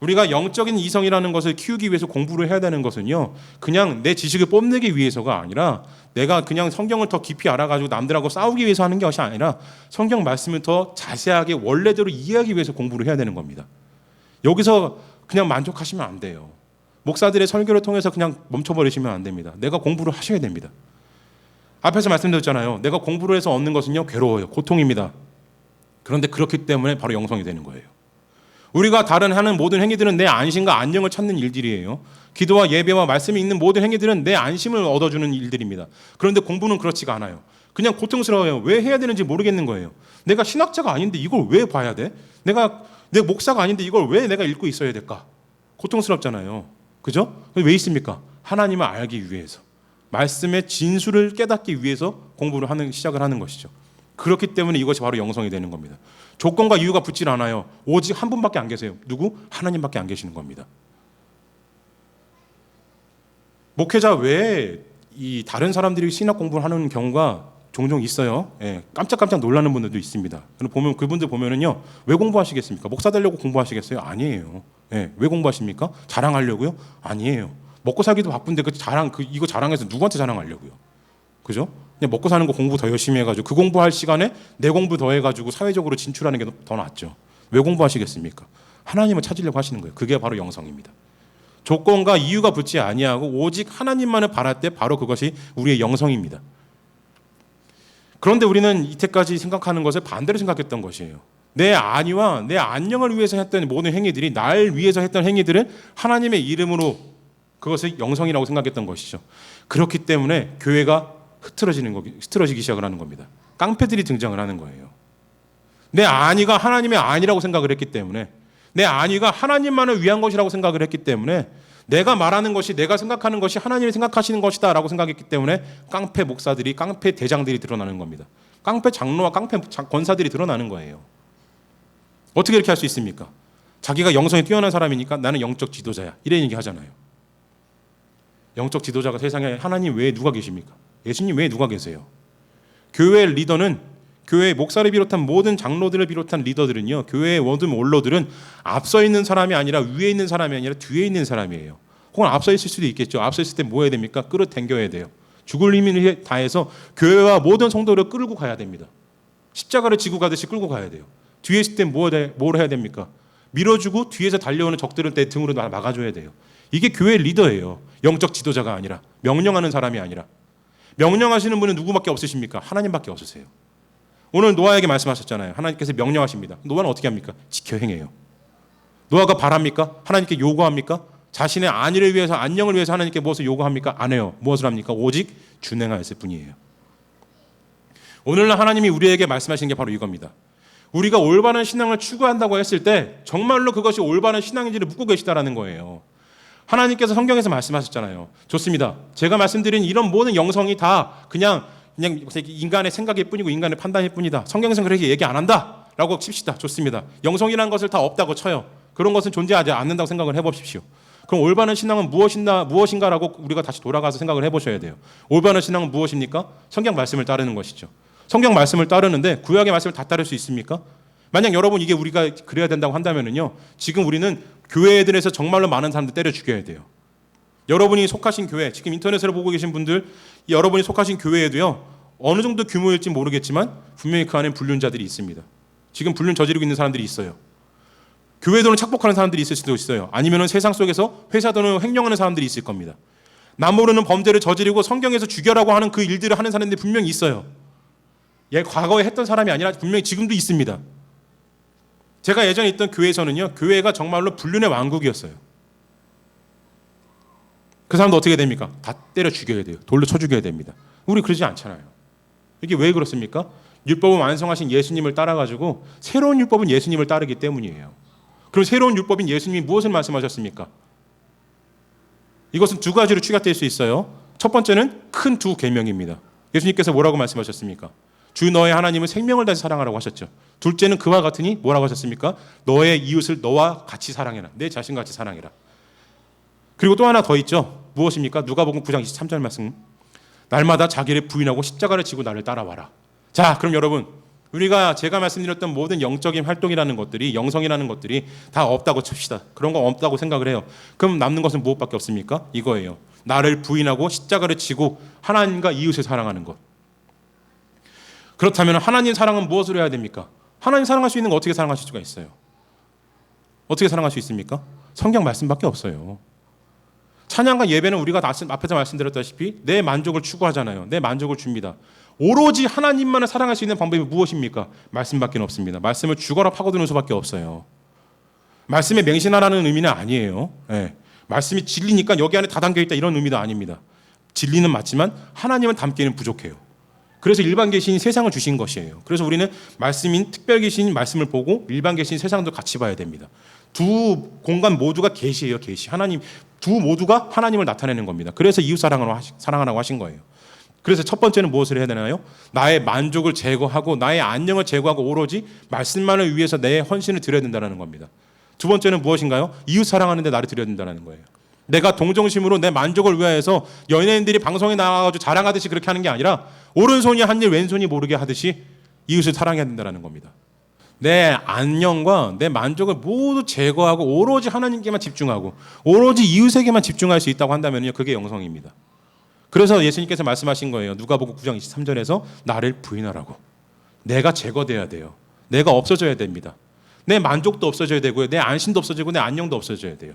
우리가 영적인 이성이라는 것을 키우기 위해서 공부를 해야 되는 것은요, 그냥 내 지식을 뽐내기 위해서가 아니라 내가 그냥 성경을 더 깊이 알아가지고 남들하고 싸우기 위해서 하는 것이 아니라 성경 말씀을 더 자세하게 원래대로 이해하기 위해서 공부를 해야 되는 겁니다. 여기서 그냥 만족하시면 안 돼요. 목사들의 설교를 통해서 그냥 멈춰버리시면 안 됩니다. 내가 공부를 하셔야 됩니다. 앞에서 말씀드렸잖아요. 내가 공부를 해서 얻는 것은요, 괴로워요. 고통입니다. 그런데 그렇기 때문에 바로 영성이 되는 거예요. 우리가 다른 하는 모든 행위들은 내 안심과 안녕을 찾는 일들이에요. 기도와 예배와 말씀이 있는 모든 행위들은 내 안심을 얻어주는 일들입니다. 그런데 공부는 그렇지가 않아요. 그냥 고통스러워요. 왜 해야 되는지 모르겠는 거예요. 내가 신학자가 아닌데 이걸 왜 봐야 돼? 내 목사가 아닌데 이걸 왜 내가 읽고 있어야 될까? 고통스럽잖아요. 그죠? 왜 있습니까? 하나님을 알기 위해서, 말씀의 진수를 깨닫기 위해서 공부를 시작을 하는 것이죠. 그렇기 때문에 이것이 바로 영성이 되는 겁니다. 조건과 이유가 붙질 않아요. 오직 한 분밖에 안 계세요. 누구? 하나님밖에 안 계시는 겁니다. 목회자 외에 이 다른 사람들이 신학 공부를 하는 경우가 종종 있어요. 예, 깜짝깜짝 놀라는 분들도 있습니다. 보면 그분들 보면은요, 왜 공부하시겠습니까? 목사 되려고 공부하시겠어요? 아니에요. 예, 왜 공부하십니까? 자랑하려고요? 아니에요. 먹고 살기도 바쁜데 이거 자랑해서 누구한테 자랑하려고요? 그죠? 그냥 먹고 사는 거 공부 더 열심히 해가지고 그 공부할 시간에 내 공부 더 해가지고 사회적으로 진출하는 게 더 낫죠. 왜 공부하시겠습니까? 하나님을 찾으려고 하시는 거예요. 그게 바로 영성입니다. 조건과 이유가 붙지 아니하고 오직 하나님만을 바랄 때 바로 그것이 우리의 영성입니다. 그런데 우리는 이때까지 생각하는 것을 반대로 생각했던 것이에요. 내 안위와 내 안녕을 위해서 했던 모든 행위들이, 날 위해서 했던 행위들은 하나님의 이름으로 그것을 영성이라고 생각했던 것이죠. 그렇기 때문에 교회가 흐트러지기 시작을 하는 겁니다. 깡패들이 등장을 하는 거예요. 내 안위가 하나님의 안위라고 생각을 했기 때문에, 내 안위가 하나님만을 위한 것이라고 생각을 했기 때문에, 내가 말하는 것이, 내가 생각하는 것이 하나님이 생각하시는 것이다 라고 생각했기 때문에 깡패 목사들이, 깡패 대장들이 드러나는 겁니다. 깡패 장로와 깡패 권사들이 드러나는 거예요. 어떻게 이렇게 할 수 있습니까? 자기가 영성이 뛰어난 사람이니까 나는 영적 지도자야, 이런 얘기 하잖아요. 영적 지도자가 세상에 하나님 외에 누가 계십니까? 예수님 외에 누가 계세요? 교회의 리더는, 교회의 목사를 비롯한 모든 장로들을 비롯한 리더들은요, 교회의 모든 원로들은 앞서 있는 사람이 아니라 위에 있는 사람이 아니라 뒤에 있는 사람이에요. 혹은 앞서 있을 수도 있겠죠. 앞서 있을 때 뭐 해야 됩니까? 끌어당겨야 돼요. 죽을 힘을 다해서 교회와 모든 성도를 끌고 가야 됩니다. 십자가를 지고 가듯이 끌고 가야 돼요. 뒤에 있을 때 뭘 해야 됩니까? 밀어주고 뒤에서 달려오는 적들을 내 등으로 막아줘야 돼요. 이게 교회의 리더예요. 영적 지도자가 아니라, 명령하는 사람이 아니라. 명령하시는 분은 누구밖에 없으십니까? 하나님밖에 없으세요. 오늘 노아에게 말씀하셨잖아요. 하나님께서 명령하십니다. 노아는 어떻게 합니까? 지켜 행해요. 노아가 바랍니까? 하나님께 요구합니까? 자신의 안위를 위해서, 안녕을 위해서 하나님께 무엇을 요구합니까? 안 해요. 무엇을 합니까? 오직 준행하였을 뿐이에요. 오늘날 하나님이 우리에게 말씀하시는 게 바로 이겁니다. 우리가 올바른 신앙을 추구한다고 했을 때 정말로 그것이 올바른 신앙인지를 묻고 계시다라는 거예요. 하나님께서 성경에서 말씀하셨잖아요. 좋습니다. 제가 말씀드린 이런 모든 영성이 다 그냥 인간의 생각일 뿐이고 인간의 판단일 뿐이다. 성경에서는 그렇게 얘기 안 한다라고 칩시다. 좋습니다. 영성이라는 것을 다 없다고 쳐요. 그런 것은 존재하지 않는다고 생각을 해보십시오. 그럼 올바른 신앙은 무엇인가라고 우리가 다시 돌아가서 생각을 해보셔야 돼요. 올바른 신앙은 무엇입니까? 성경 말씀을 따르는 것이죠. 성경 말씀을 따르는데 구약의 말씀을 다 따를 수 있습니까? 만약 여러분 이게 우리가 그래야 된다고 한다면요, 지금 우리는 교회들에서 정말로 많은 사람들 때려 죽여야 돼요. 여러분이 속하신 교회, 지금 인터넷으로 보고 계신 분들, 여러분이 속하신 교회에도요, 어느 정도 규모일지 모르겠지만 분명히 그 안에 불륜자들이 있습니다. 지금 불륜 저지르고 있는 사람들이 있어요. 교회 돈을 착복하는 사람들이 있을 수도 있어요. 아니면 세상 속에서 회사 돈을 횡령하는 사람들이 있을 겁니다. 남 모르는 범죄를 저지르고 성경에서 죽여라고 하는 그 일들을 하는 사람들이 분명히 있어요. 과거에 했던 사람이 아니라 분명히 지금도 있습니다. 제가 예전에 있던 교회에서는요, 교회가 정말로 불륜의 왕국이었어요. 그 사람도 어떻게 됩니까? 다 때려 죽여야 돼요. 돌로 쳐 죽여야 됩니다. 우리 그러지 않잖아요. 이게 왜 그렇습니까? 율법을 완성하신 예수님을 따라가지고 새로운 율법은 예수님을 따르기 때문이에요. 그럼 새로운 율법인 예수님이 무엇을 말씀하셨습니까? 이것은 두 가지로 추격될 수 있어요. 첫 번째는 큰 두 계명입니다. 예수님께서 뭐라고 말씀하셨습니까? 주 너의 하나님을 생명을 다해 사랑하라고 하셨죠. 둘째는 그와 같으니 뭐라고 하셨습니까? 너의 이웃을 너와 같이 사랑해라. 내 자신과 같이 사랑해라. 그리고 또 하나 더 있죠. 무엇입니까? 누가복음 9장 23절 말씀. 날마다 자기를 부인하고 십자가를 지고 나를 따라와라. 자, 그럼 여러분, 우리가 제가 말씀드렸던 모든 영적인 활동이라는 것들이, 영성이라는 것들이 다 없다고 칩시다. 그런 거 없다고 생각을 해요. 그럼 남는 것은 무엇밖에 없습니까? 이거예요. 나를 부인하고 십자가를 지고 하나님과 이웃을 사랑하는 것. 그렇다면 하나님 사랑은 무엇을 해야 됩니까? 하나님 사랑할 수 있는 거 어떻게 사랑하실 수가 있어요? 어떻게 사랑할 수 있습니까? 성경 말씀밖에 없어요. 찬양과 예배는 우리가 앞에서 말씀드렸다시피 내 만족을 추구하잖아요. 내 만족을 줍니다. 오로지 하나님만을 사랑할 수 있는 방법이 무엇입니까? 말씀밖에 없습니다. 말씀을 죽어라 파고드는 수밖에 없어요. 말씀에 맹신하라는 의미는 아니에요. 네. 말씀이 진리니까 여기 안에 다 담겨있다 이런 의미도 아닙니다. 진리는 맞지만 하나님은 담기는 부족해요. 그래서 일반 계신이 세상을 주신 것이에요. 그래서 우리는 말씀인 특별 계신 말씀을 보고 일반 계신 세상도 같이 봐야 됩니다. 두 공간 모두가 계시예요. 계시. 하나님 두 모두가 하나님을 나타내는 겁니다. 그래서 이웃 사랑하라고 하신 거예요. 그래서 첫 번째는 무엇을 해야 되나요? 나의 만족을 제거하고 나의 안녕을 제거하고 오로지 말씀만을 위해서 내 헌신을 드려야 된다는 겁니다. 두 번째는 무엇인가요? 이웃 사랑하는데 나를 드려야 된다는 거예요. 내가 동정심으로 내 만족을 위하여서 연예인들이 방송에 나가가지고 자랑하듯이 그렇게 하는 게 아니라 오른손이 한 일 왼손이 모르게 하듯이 이웃을 사랑해야 된다는 겁니다. 내 안녕과 내 만족을 모두 제거하고 오로지 하나님께만 집중하고 오로지 이웃에게만 집중할 수 있다고 한다면요, 그게 영성입니다. 그래서 예수님께서 말씀하신 거예요. 누가복음 9장 23절에서 나를 부인하라고. 내가 제거돼야 돼요. 내가 없어져야 됩니다. 내 만족도 없어져야 되고요. 내 안심도 없어지고 내 안녕도 없어져야 돼요.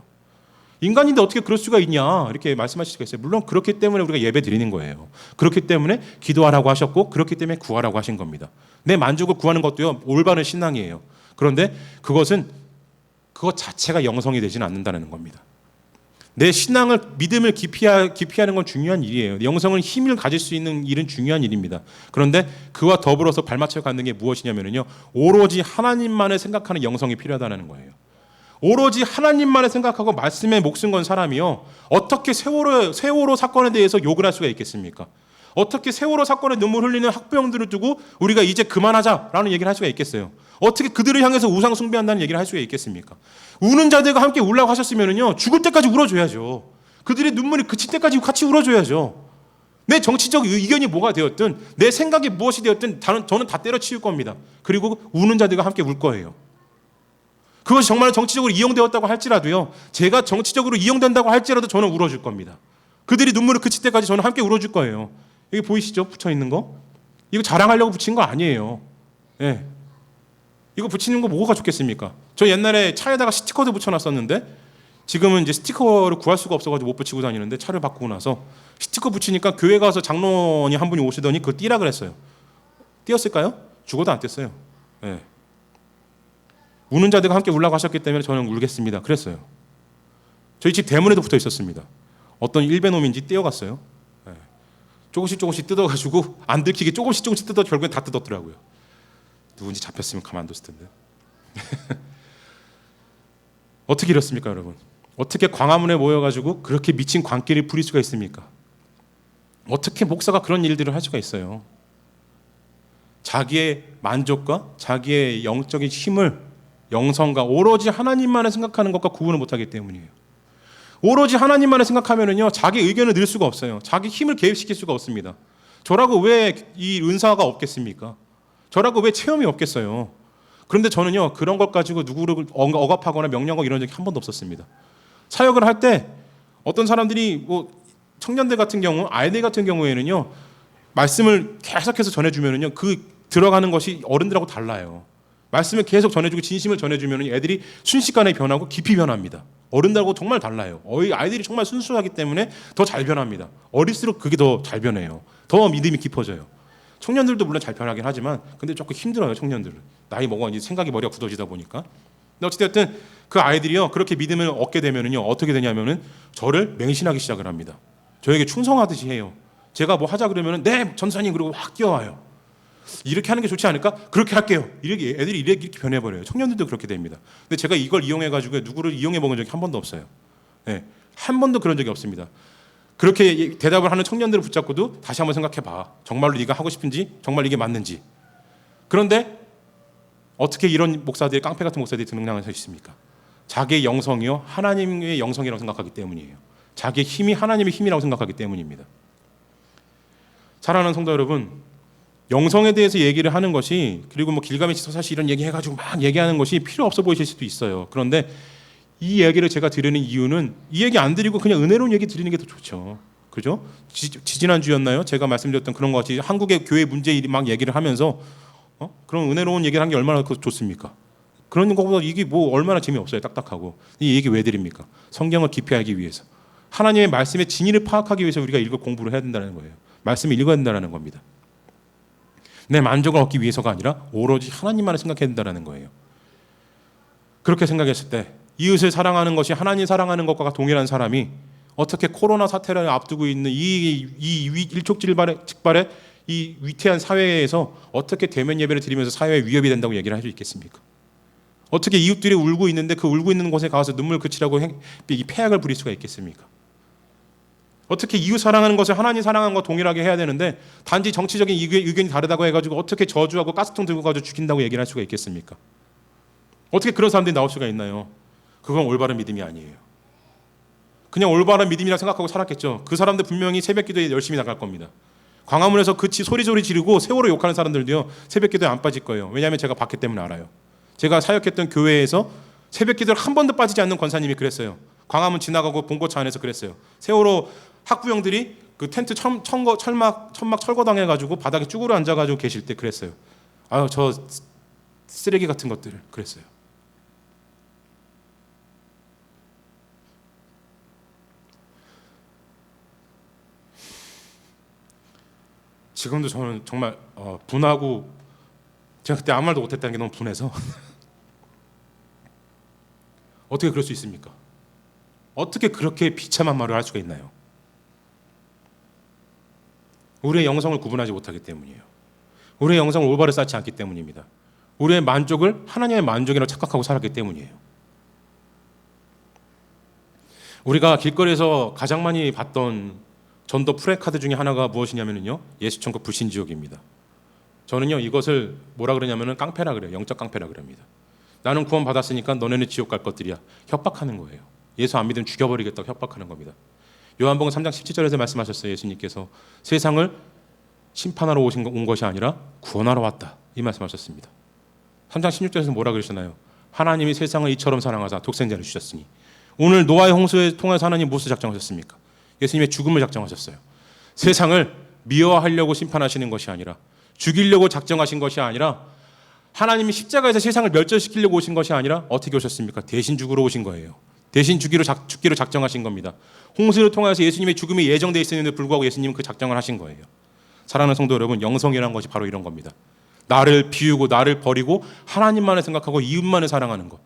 인간인데 어떻게 그럴 수가 있냐 이렇게 말씀하실 수가 있어요. 물론 그렇기 때문에 우리가 예배 드리는 거예요. 그렇기 때문에 기도하라고 하셨고 그렇기 때문에 구하라고 하신 겁니다. 내 만족을 구하는 것도요, 올바른 신앙이에요. 그런데 그것 자체가 영성이 되지는 않는다는 겁니다. 내 신앙을 믿음을 기피하는 건 중요한 일이에요. 영성은 힘을 가질 수 있는 일은 중요한 일입니다. 그런데 그와 더불어서 발맞춰 갖는 게 무엇이냐면요, 오로지 하나님만을 생각하는 영성이 필요하다는 거예요. 오로지 하나님만을 생각하고 말씀에 목숨 건 사람이요, 어떻게 세월호 사건에 대해서 욕을 할 수가 있겠습니까? 어떻게 세월호 사건에 눈물 흘리는 학부형들을 두고 우리가 이제 그만하자라는 얘기를 할 수가 있겠어요? 어떻게 그들을 향해서 우상 숭배한다는 얘기를 할 수가 있겠습니까? 우는 자들과 함께 울라고 하셨으면요, 죽을 때까지 울어줘야죠. 그들의 눈물이 그칠 때까지 같이 울어줘야죠. 내 정치적 의견이 뭐가 되었든 내 생각이 무엇이 되었든 저는 다 때려치울 겁니다. 그리고 우는 자들과 함께 울 거예요. 그것이 정말 정치적으로 이용되었다고 할지라도요, 제가 정치적으로 이용된다고 할지라도 저는 울어줄 겁니다. 그들이 눈물을 그칠 때까지 저는 함께 울어줄 거예요. 여기 보이시죠? 붙여있는 거? 이거 자랑하려고 붙인 거 아니에요. 예. 이거 붙이는 거 뭐가 좋겠습니까? 저 옛날에 차에다가 스티커도 붙여놨었는데 지금은 이제 스티커를 구할 수가 없어가지고 못 붙이고 다니는데, 차를 바꾸고 나서 스티커 붙이니까 교회 가서 장로님 한 분이 오시더니 그거 띄라 그랬어요. 띄었을까요? 죽어도 안 띄었어요. 예. 우는 자들과 함께 울라고 하셨기 때문에 저는 울겠습니다. 그랬어요. 저희 집 대문에도 붙어 있었습니다. 어떤 일베놈인지 떼어갔어요. 네. 조금씩 뜯어가지고 안 들키게 조금씩 뜯어 결국엔 다 뜯었더라고요. 누군지 잡혔으면 가만뒀을 텐데. 어떻게 이렇습니까, 여러분? 어떻게 광화문에 모여가지고 그렇게 미친 광기를 부릴 수가 있습니까? 어떻게 목사가 그런 일들을 할 수가 있어요? 자기의 만족과 자기의 영적인 힘을, 영성과 오로지 하나님만을 생각하는 것과 구분을 못하기 때문이에요. 오로지 하나님만을 생각하면은요, 자기 의견을 늘 수가 없어요. 자기 힘을 개입시킬 수가 없습니다. 저라고 왜 이 은사가 없겠습니까? 저라고 왜 체험이 없겠어요? 그런데 저는요, 그런 것 가지고 누구를 억압하거나 명령하고 이런 적이 한 번도 없었습니다. 사역을 할 때 어떤 사람들이 청년들 같은 경우, 아이들 같은 경우에는요, 말씀을 계속해서 전해주면은요, 그 들어가는 것이 어른들하고 달라요. 말씀을 계속 전해주고 진심을 전해주면 애들이 순식간에 변하고 깊이 변합니다. 어른들하고 정말 달라요. 아이들이 정말 순수하기 때문에 더 잘 변합니다. 어릴수록 그게 더 잘 변해요. 더 믿음이 깊어져요. 청년들도 물론 잘 변하긴 하지만 근데 조금 힘들어요. 청년들은 나이 먹어 이제 생각이 머리가 굳어지다 보니까. 근데 어찌됐든 그 아이들이요 그렇게 믿음을 얻게 되면은요 어떻게 되냐면은 저를 맹신하기 시작을 합니다. 저에게 충성하듯이 해요. 제가 뭐 하자 그러면은 네 전사님 그러고 확 뛰어와요. 이렇게 하는 게 좋지 않을까? 그렇게 할게요. 이렇게 애들이 이렇게 변해버려요. 청년들도 그렇게 됩니다. 근데 제가 이걸 이용해가지고 누구를 이용해 먹은 적이 한 번도 없어요. 네, 한 번도 그런 적이 없습니다. 그렇게 대답을 하는 청년들을 붙잡고도 다시 한번 생각해봐. 정말로 네가 하고 싶은지, 정말 이게 맞는지. 그런데 어떻게 이런 목사들이 깡패 같은 목사들이 등장할 수 있습니까? 자기의 영성이요 하나님의 영성이라고 생각하기 때문이에요. 자기의 힘이 하나님의 힘이라고 생각하기 때문입니다. 사랑하는 성도 여러분, 영성에 대해서 얘기를 하는 것이 그리고 뭐 길가메시 사실 이런 얘기 해가지고 막 얘기하는 것이 필요 없어 보이실 수도 있어요. 그런데 이 얘기를 제가 드리는 이유는 이 얘기 안 드리고 그냥 은혜로운 얘기 드리는 게 더 좋죠. 그죠? 지지난주였나요? 제가 말씀드렸던 그런 것 같이 한국의 교회 문제 막 얘기를 하면서 그런 은혜로운 얘기를 하는 게 얼마나 좋습니까? 그런 것보다 이게 뭐 얼마나 재미없어요. 딱딱하고. 이 얘기 왜 드립니까? 성경을 깊이 알기 위해서. 하나님의 말씀의 진리를 파악하기 위해서 우리가 읽어 공부를 해야 된다는 거예요. 말씀을 읽어야 된다는 겁니다. 내 만족을 얻기 위해서가 아니라 오로지 하나님만을 생각해야 된다는 거예요. 그렇게 생각했을 때 이웃을 사랑하는 것이 하나님 사랑하는 것과 동일한 사람이 어떻게 코로나 사태를 앞두고 있는 이 일촉즉발의 이 위태한 사회에서 어떻게 대면 예배를 드리면서 사회에 위협이 된다고 얘기를 할 수 있겠습니까? 어떻게 이웃들이 울고 있는데 그 울고 있는 곳에 가서 눈물 그치라고 이 폐악을 부릴 수가 있겠습니까? 어떻게 이웃 사랑하는 것을 하나님 사랑하는 것과 동일하게 해야 되는데 단지 정치적인 의견이 다르다고 해가지고 어떻게 저주하고 가스통 들고 가지고 죽인다고 얘기를 할 수가 있겠습니까? 어떻게 그런 사람들이 나올 수가 있나요? 그건 올바른 믿음이 아니에요. 그냥 올바른 믿음이라 생각하고 살았겠죠. 그 사람들 분명히 새벽 기도에 열심히 나갈 겁니다. 광화문에서 소리소리 지르고 세월호 욕하는 사람들도요 새벽 기도에 안 빠질 거예요. 왜냐하면 제가 봤기 때문에 알아요. 제가 사역했던 교회에서 새벽 기도를 한 번도 빠지지 않는 권사님이 그랬어요. 광화문 지나가고 본고차 안에서 그랬어요. 세월호 학부형들이 그 텐트 천막 철거당해가지고 바닥에 쭈그려 앉아가지고 계실 때 그랬어요. 아유 저 쓰레기 같은 것들을 그랬어요. 지금도 저는 정말 분하고 제가 그때 아무 말도 못했다는 게 너무 분해서 어떻게 그럴 수 있습니까? 어떻게 그렇게 비참한 말을 할 수가 있나요? 우리의 영성을 구분하지 못하기 때문이에요. 우리의 영성을 올바로 쌓지 않기 때문입니다. 우리의 만족을 하나님의 만족이라고 착각하고 살았기 때문이에요. 우리가 길거리에서 가장 많이 봤던 전도 프레카드 중에 하나가 무엇이냐면요, 예수천국 불신지옥입니다. 저는요 이것을 뭐라 그러냐면은 깡패라 그래요. 영적 깡패라 그럽니다. 나는 구원 받았으니까 너네는 지옥 갈 것들이야. 협박하는 거예요. 예수 안 믿으면 죽여버리겠다고 협박하는 겁니다. 요한복음 3장 17절에서 말씀하셨어요. 예수님께서 세상을 심판하러 온 것이 아니라 구원하러 왔다. 이 말씀하셨습니다. 3장 16절에서 뭐라 그러셨나요? 하나님이 세상을 이처럼 사랑하사 독생자를 주셨으니. 오늘 노아의 홍수에 통해서 하나님 무엇을 작정하셨습니까? 예수님의 죽음을 작정하셨어요. 세상을 미워하려고 심판하시는 것이 아니라 죽이려고 작정하신 것이 아니라 하나님이 십자가에서 세상을 멸절시키려고 오신 것이 아니라 어떻게 오셨습니까? 대신 죽으러 오신 거예요. 대신 죽기로 작정하신 겁니다. 홍수를 통해서 예수님의 죽음이 예정되어 있었는데 불구하고 예수님은 그 작정을 하신 거예요. 사랑하는 성도 여러분, 영성이라는 것이 바로 이런 겁니다. 나를 비우고 나를 버리고 하나님만을 생각하고 이웃만을 사랑하는 것.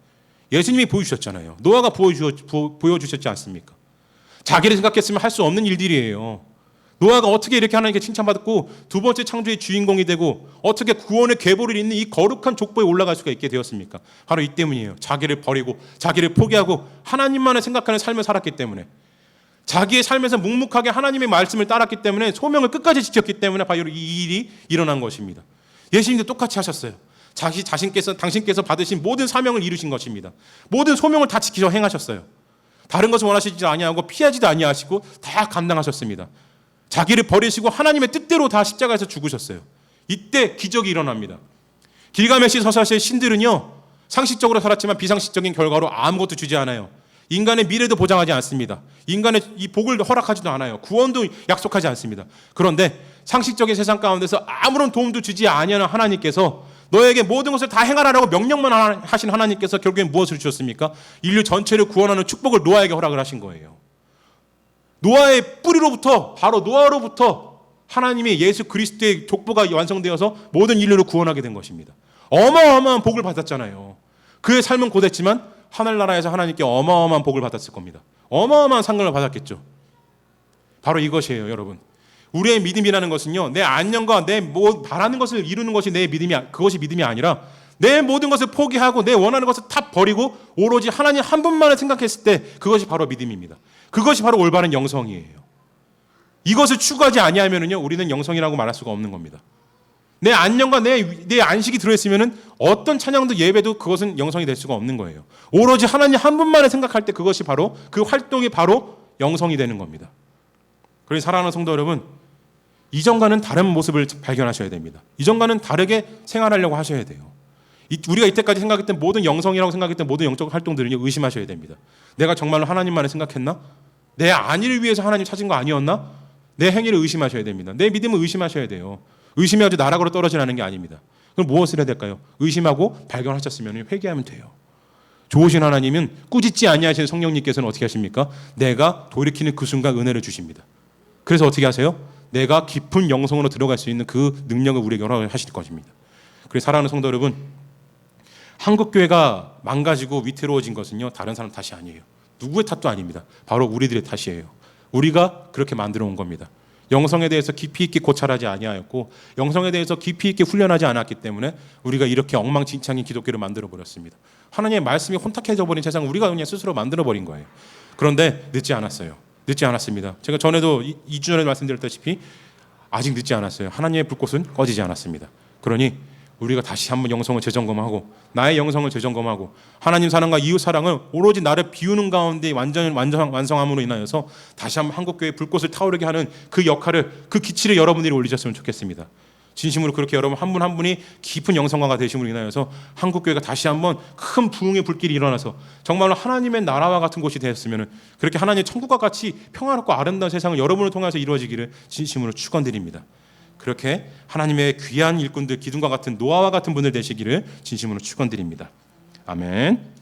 예수님이 보여주셨잖아요. 노아가 보여주셨지 않습니까? 자기를 생각했으면 할 수 없는 일들이에요. 노아가 어떻게 이렇게 하나님께 칭찬받고 두 번째 창조의 주인공이 되고 어떻게 구원의 계보를 잇는 이 거룩한 족보에 올라갈 수가 있게 되었습니까? 바로 이 때문이에요. 자기를 버리고 자기를 포기하고 하나님만을 생각하는 삶을 살았기 때문에, 자기의 삶에서 묵묵하게 하나님의 말씀을 따랐기 때문에, 소명을 끝까지 지켰기 때문에 바로 이 일이 일어난 것입니다. 예수님도 똑같이 하셨어요. 당신께서 받으신 모든 사명을 이루신 것입니다. 모든 소명을 다 지키셔 행하셨어요. 다른 것을 원하시지도 아니하고 피하지도 아니하시고 다 감당하셨습니다. 자기를 버리시고 하나님의 뜻대로 다 십자가에서 죽으셨어요. 이때 기적이 일어납니다. 길가메시 서사시의 신들은요, 상식적으로 살았지만 비상식적인 결과로 아무것도 주지 않아요. 인간의 미래도 보장하지 않습니다. 인간의 이 복을 허락하지도 않아요. 구원도 약속하지 않습니다. 그런데 상식적인 세상 가운데서 아무런 도움도 주지 아니하는 하나님께서 너에게 모든 것을 다 행하라라고 명령만 하신 하나님께서 결국엔 무엇을 주셨습니까? 인류 전체를 구원하는 축복을 노아에게 허락을 하신 거예요. 노아의 뿌리로부터, 바로 노아로부터 하나님의 예수 그리스도의 족보가 완성되어서 모든 인류를 구원하게 된 것입니다. 어마어마한 복을 받았잖아요. 그의 삶은 고됐지만 하늘나라에서 하나님께 어마어마한 복을 받았을 겁니다. 어마어마한 상급을 받았겠죠. 바로 이것이에요, 여러분. 우리의 믿음이라는 것은요, 내 안녕과 내 바라는 것을 이루는 것이 그것이 믿음이 아니라 내 모든 것을 포기하고 내 원하는 것을 다 버리고 오로지 하나님 한 분만을 생각했을 때 그것이 바로 믿음입니다. 그것이 바로 올바른 영성이에요. 이것을 추구하지 아니하면은요, 우리는 영성이라고 말할 수가 없는 겁니다. 내 안녕과 내 안식이 들어있으면은 어떤 찬양도 예배도 그것은 영성이 될 수가 없는 거예요. 오로지 하나님 한 분만을 생각할 때 그것이 바로 그 활동이 바로 영성이 되는 겁니다. 그래서 사랑하는 성도 여러분, 이전과는 다른 모습을 발견하셔야 됩니다. 이전과는 다르게 생활하려고 하셔야 돼요. 우리가 이때까지 생각했던 모든 영성이라고 생각했던 모든 영적 활동들은요, 의심하셔야 됩니다. 내가 정말로 하나님만을 생각했나? 내 안위를 위해서 하나님 찾은 거 아니었나? 내 행위를 의심하셔야 됩니다. 내 믿음을 의심하셔야 돼요. 의심해야지 나락으로 떨어지라는 게 아닙니다. 그럼 무엇을 해야 될까요? 의심하고 발견하셨으면 회개하면 돼요. 좋으신 하나님은 꾸짖지 아니하시는 성령님께서는 어떻게 하십니까? 내가 돌이키는 그 순간 은혜를 주십니다. 그래서 어떻게 하세요? 내가 깊은 영성으로 들어갈 수 있는 그 능력을 우리에게 허락하실 것입니다. 그래서 사랑하는 성도 여러분, 한국교회가 망가지고 위태로워진 것은요, 다른 사람 탓이 아니에요. 누구의 탓도 아닙니다. 바로 우리들의 탓이에요. 우리가 그렇게 만들어 온 겁니다. 영성에 대해서 깊이 있게 고찰하지 아니하였고 영성에 대해서 깊이 있게 훈련하지 않았기 때문에 우리가 이렇게 엉망진창인 기독교를 만들어 버렸습니다. 하나님의 말씀이 혼탁해져 버린 세상을 우리가 그냥 스스로 만들어 버린 거예요. 그런데 늦지 않았어요. 늦지 않았습니다. 제가 전에도 2주 전에 말씀드렸다시피 아직 늦지 않았어요. 하나님의 불꽃은 꺼지지 않았습니다. 그러니 우리가 다시 한번 영성을 재점검하고 나의 영성을 재점검하고 하나님 사랑과 이웃 사랑을 오로지 나를 비우는 가운데 완성함으로 인하여서 다시 한번 한국교회의 불꽃을 타오르게 하는 그 역할을, 그 기치를 여러분들이 올리셨으면 좋겠습니다. 진심으로 그렇게 여러분 한 분 한 분이 깊은 영성가가 되심으로 인하여서 한국교회가 다시 한번 큰 부흥의 불길이 일어나서 정말로 하나님의 나라와 같은 곳이 되었으면, 그렇게 하나님의 천국과 같이 평화롭고 아름다운 세상을 여러분을 통해서 이루어지기를 진심으로 축원드립니다. 그렇게 하나님의 귀한 일꾼들, 기둥과 같은 노아와 같은 분들 되시기를 진심으로 축원드립니다. 아멘.